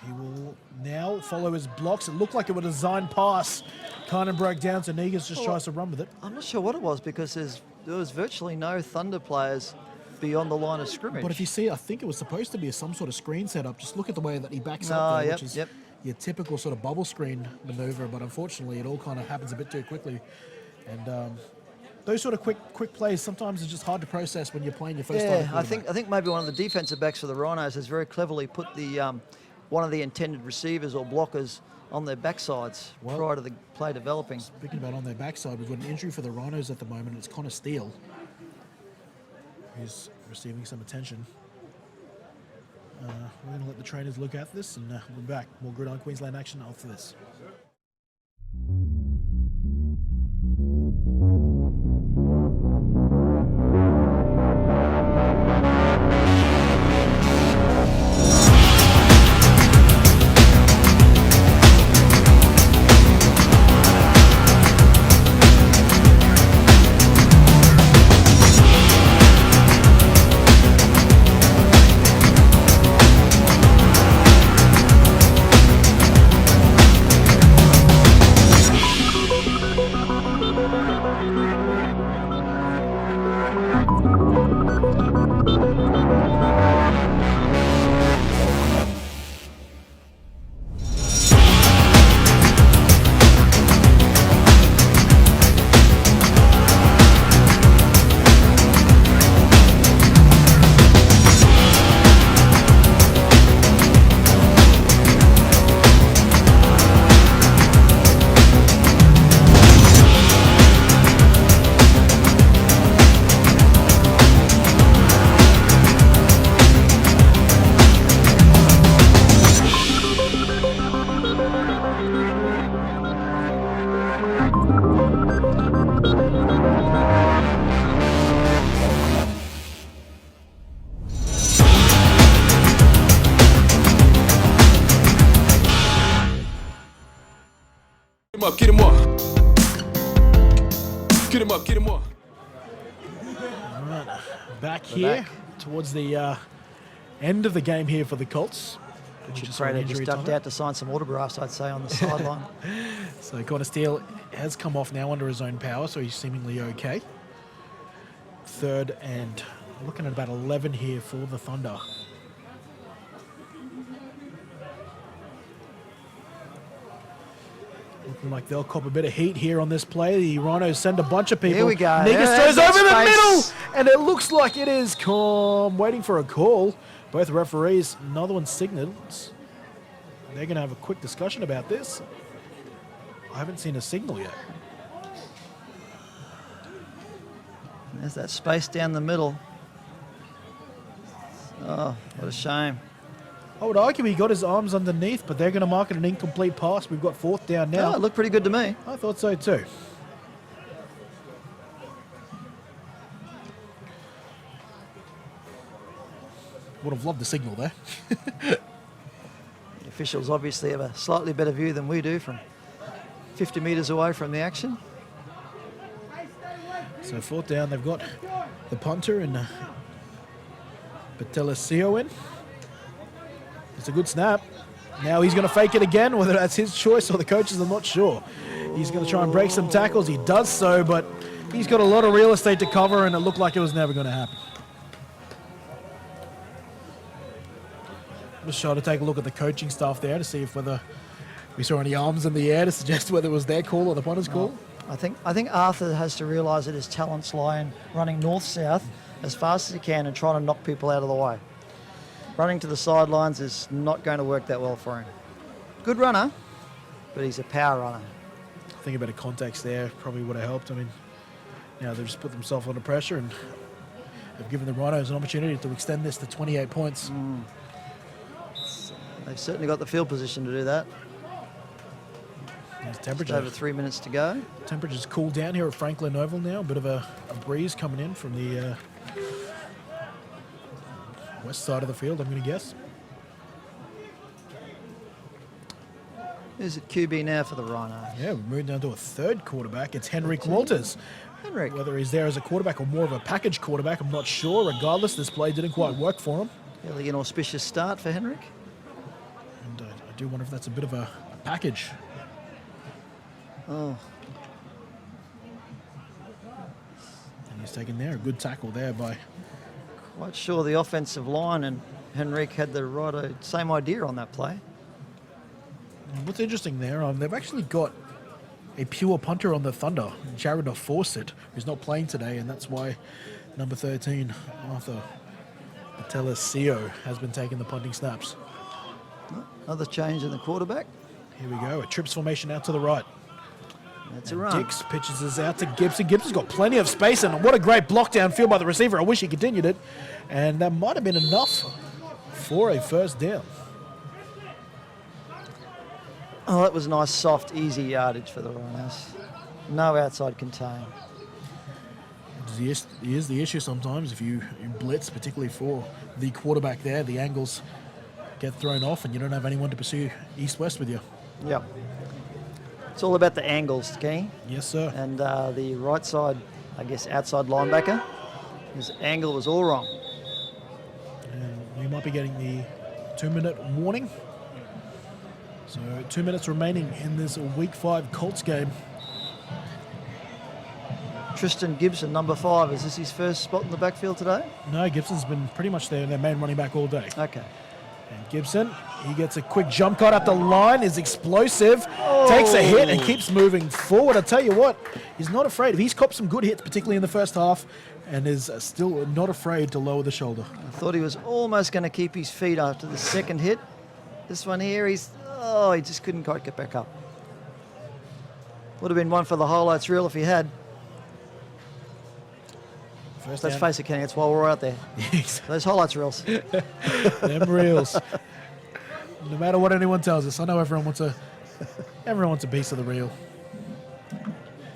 He will now follow his blocks. It looked like it was a designed pass. Kind of broke down, so Negus just tries to run with it. I'm not sure what it was, because there was virtually no Thunder players beyond the line of scrimmage. But if you see, I think it was supposed to be some sort of screen setup. Just look at the way that he backs up there, which is your typical sort of bubble screen maneuver. But unfortunately, it all kind of happens a bit too quickly. And those sort of quick plays sometimes are just hard to process when you're playing your first time. Yeah, I think maybe one of the defensive backs for the Rhinos has very cleverly put the one of the intended receivers or blockers on their backsides prior to the play developing. Speaking about on their backside, we've got an injury for the Rhinos at the moment. It's Connor Steele, who's receiving some attention. We're going to let the trainers look at this, and we're back. More Gridiron Queensland action after this. up, get him up. Get him up, get him up. All right, back here towards the end of the game here for the Colts. Should pray they just ducked out to sign some autographs, I'd say, on the sideline. So Connor Steele has come off now under his own power, so he's seemingly okay. Third and looking at about 11 here for the Thunder. Looking like they'll cop a bit of heat here on this play. The Rhinos send a bunch of people. Here we go. Negus There's goes over the space. middle, and it looks like it is waiting for a call. Both referees, another one signals. They're going to have a quick discussion about this. I haven't seen a signal yet. There's that space down the middle. Oh, what a shame. I would argue he got his arms underneath, but they're going to mark it an incomplete pass. We've got fourth down now. Oh, it looked pretty good to me. I thought so too. Would have loved the signal there. The officials obviously have a slightly better view than we do from 50 metres away from the action. So fourth down, they've got the punter and Patelesio in. It's a good snap. Now he's going to fake it again, whether that's his choice or the coach's, I'm not sure. He's going to try and break some tackles. He does so, but he's got a lot of real estate to cover, and it looked like it was never going to happen. Just trying to take a look at the coaching staff there to see if whether we saw any arms in the air to suggest whether it was their call or the punter's call. I think Arthur has to realise that his talents lie in running north-south as fast as he can and trying to knock people out of the way. Running to the sidelines is not going to work that well for him. Good runner, but he's a power runner. I think a bit of context there probably would have helped. I mean, they've just put themselves under pressure and have given the Rhinos an opportunity to extend this to 28 points. They've certainly got the field position to do that. There's Just temperature. over 3 minutes to go. Temperature's cooled down here at Franklin Oval now. A bit of a breeze coming in from the west side of the field, I'm going to guess. Who's at QB now for the Rhinos? Yeah, we're moving down to a third quarterback. It's Henrik Walters. Henrik. Whether he's there as a quarterback or more of a package quarterback, I'm not sure. Regardless, this play didn't quite work for him. Fairly inauspicious start for Henrik. And I do wonder if that's a bit of a package. Oh, And he's taken there. A good tackle there by... quite sure the offensive line and Henrik had the same idea on that play. What's interesting there, they've actually got a pure punter on the Thunder, Jared Fawcett, who's not playing today, and that's why number 13, Arthur Patelesio, has been taking the punting snaps. Another change in the quarterback. Here we go, a trips formation out to the right. That's a And run. Dix pitches this out to Gibson. Gibson's got plenty of space, and what a great block downfield by the receiver. I wish he continued it. And that might have been enough for a first down. Oh, that was nice, soft, easy yardage for the Rhinos. No outside contain. Here's the issue sometimes. If you blitz, particularly for the quarterback there, the angles get thrown off and you don't have anyone to pursue east-west with you. Yep. It's all about the angles, Kenny. Yes, sir. And the right side, I guess, outside linebacker, his angle was all wrong. And we might be getting the 2-minute warning. So 2 minutes remaining in this Week 5 Colts game. Tristan Gibson, number 5. Is this his first spot in the backfield today? No, Gibson's been pretty much their main running back all day. Okay. And Gibson, he gets a quick jump cut up the line, is explosive, takes a hit and keeps moving forward. I tell you what, he's not afraid. He's copped some good hits, particularly in the first half, and is still not afraid to lower the shoulder. I thought he was almost going to keep his feet after the second hit. This one here, he just couldn't quite get back up. Would have been one for the highlights reel if he had. First Let's down. face it, Kenny, it's while we're out there. Those highlights reels. Them reels. No matter what anyone tells us, I know everyone wants a piece of the reel.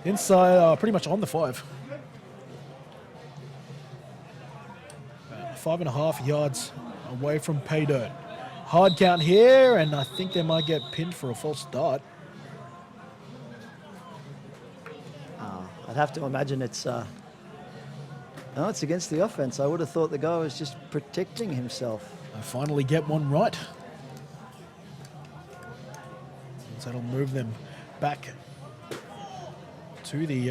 Inside, pretty much on the 5. 5.5 yards away from pay dirt. Hard count here, and I think they might get pinned for a false start. have to imagine it's... no, it's against the offense. I would have thought the guy was just protecting himself. They finally get one right. So that'll move them back to the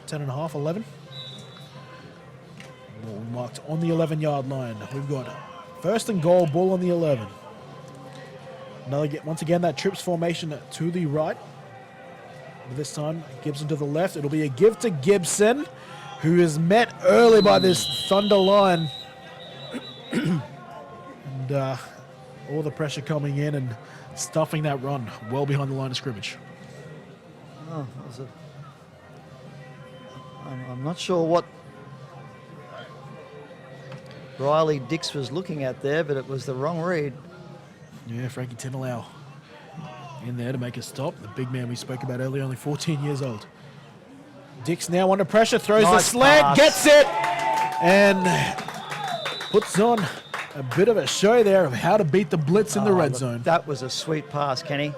10.5, 11. Ball marked on the 11-yard line. We've got first and goal, ball on the 11. Once again, that trips formation to the right. This time, Gibson to the left. It'll be a give to Gibson, who is met early by this Thunder line. And all the pressure coming in and stuffing that run well behind the line of scrimmage. Oh, I'm not sure what Riley Dix was looking at there, but it was the wrong read. Yeah, Frankie Tinalau in there to make a stop. The big man we spoke about earlier, only 14 years old. Dix now under pressure, throws the slant, pass. gets it, and puts on a bit of a show there of how to beat the blitz in the red zone. That was a sweet pass, Kenny.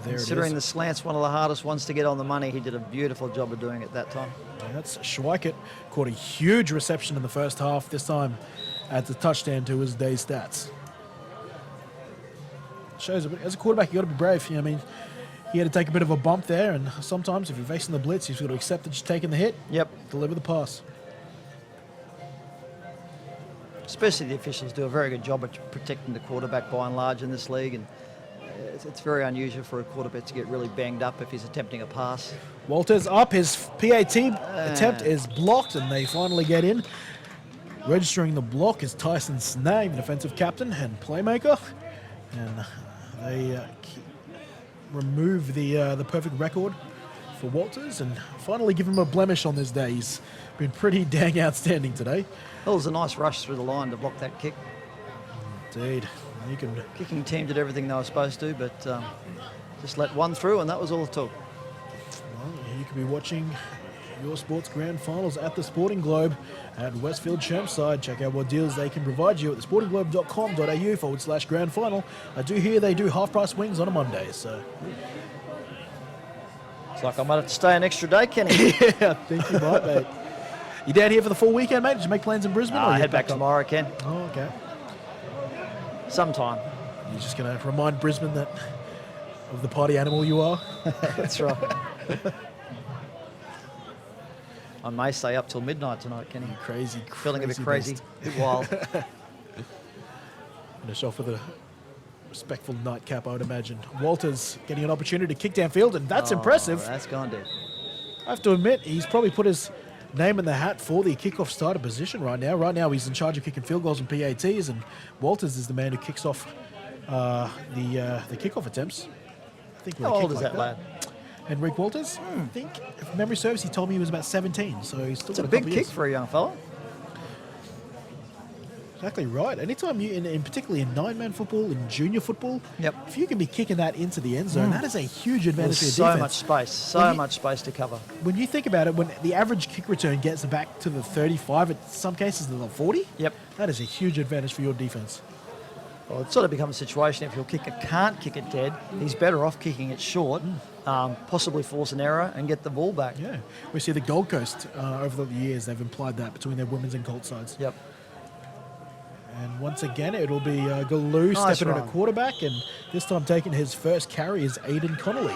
Considering the slant's one of the hardest ones to get on the money, he did a beautiful job of doing it that time. Yeah, that's Schweikert. Caught a huge reception in the first half. This time adds a touchdown to his day's stats. Shows as a quarterback, you got to be brave. You know, I mean, he had to take a bit of a bump there, and sometimes if you're facing the blitz, you've got to accept that you're taking the hit. Yep. Deliver the pass. Especially the officials do a very good job at protecting the quarterback by and large in this league, and it's very unusual for a quarterback to get really banged up if he's attempting a pass. Walters up, his PAT attempt is blocked, and they finally get in. Registering the block is Tyson Snag, the defensive captain and playmaker, and they remove the perfect record for Walters and finally give him a blemish on this day. He's been pretty dang outstanding today. That was a nice rush through the line to block that kick. Indeed. You can. Kicking team did everything they were supposed to, but just let one through, and that was all it took. Well, you could be watching your sports grand finals at the Sporting Globe at Westfield Chermside. Check out what deals they can provide you at thesportingglobe.com.au/grand final. I do hear they do half-price wings on a Monday, so. It's like I might have to stay an extra day, Kenny. Yeah, I think you might, mate. You down here for the full weekend, mate? Did you make plans in Brisbane? I head back tomorrow, Ken. Oh, okay. Sometime. You're just going to remind Brisbane that of the party animal you are? That's right. I may stay up till midnight tonight, Kenny. Crazy, Feeling a bit crazy, beast. a bit wild. Finish off with a respectful nightcap, I would imagine. Walters getting an opportunity to kick downfield, and that's impressive. That's gone dead. I have to admit, he's probably put his name in the hat for the kickoff starter position right now. Right now, he's in charge of kicking field goals and PATs, and Walters is the man who kicks off the kickoff attempts. I think How old is that lad? Enrique Walters? I think, if memory serves, he told me he was about 17, so he's still It's got a a big couple kick years. for a young fella. Exactly right. Anytime you, in particularly in nine-man football, in junior football, Yep. if you can be kicking that into the end zone, that is a huge advantage for your There's so defense. much space, so much space to cover. When you think about it, when the average kick return gets back to the 35, in some cases to the 40, Yep. that is a huge advantage for your defense. Well, it sort of becomes a situation if your kicker can't kick it dead, he's better off kicking it short, possibly force an error and get the ball back. Yeah, we see the Gold Coast over the years, they've implied that between their women's and Colts sides. Yep. And once again, it'll be Galoo Nice stepping in run. at quarterback, and this time taking his first carry is Aidan Connolly.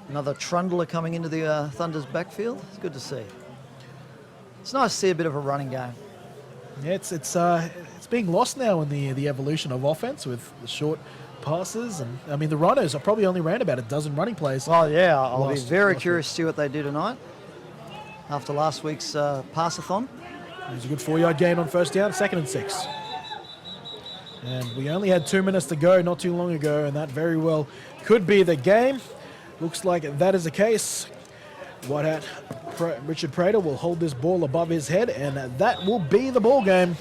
Another trundler coming into the Thunder's backfield. It's good to see. It's nice to see a bit of a running game. Yeah, it's being lost now in the evolution of offense with the short passes, and I mean the Rhinos are probably only ran about a dozen running plays. Well, yeah, I'll be Last- very last curious to see what they do tonight after last week's pass-a-thon. There's a good 4-yard gain on first down, 2nd and 6. And we only had 2 minutes to go not too long ago, and that very well could be the game. Looks like that is the case. White hat Richard Prater will hold this ball above his head, and that will be the ball game.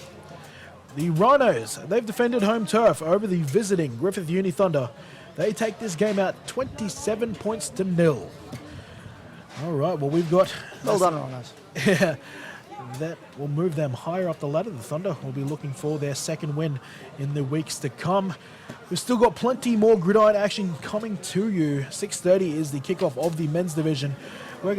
The Rhinos, they've defended home turf over the visiting Griffith Uni Thunder. They take this game out 27 points to 0. All right, well, we've got... Well done, Rhinos. Yeah, that will move them higher up the ladder. The Thunder will be looking for their second win in the weeks to come. We've still got plenty more Gridiron action coming to you. 6:30 is the kickoff of the men's division. We're going to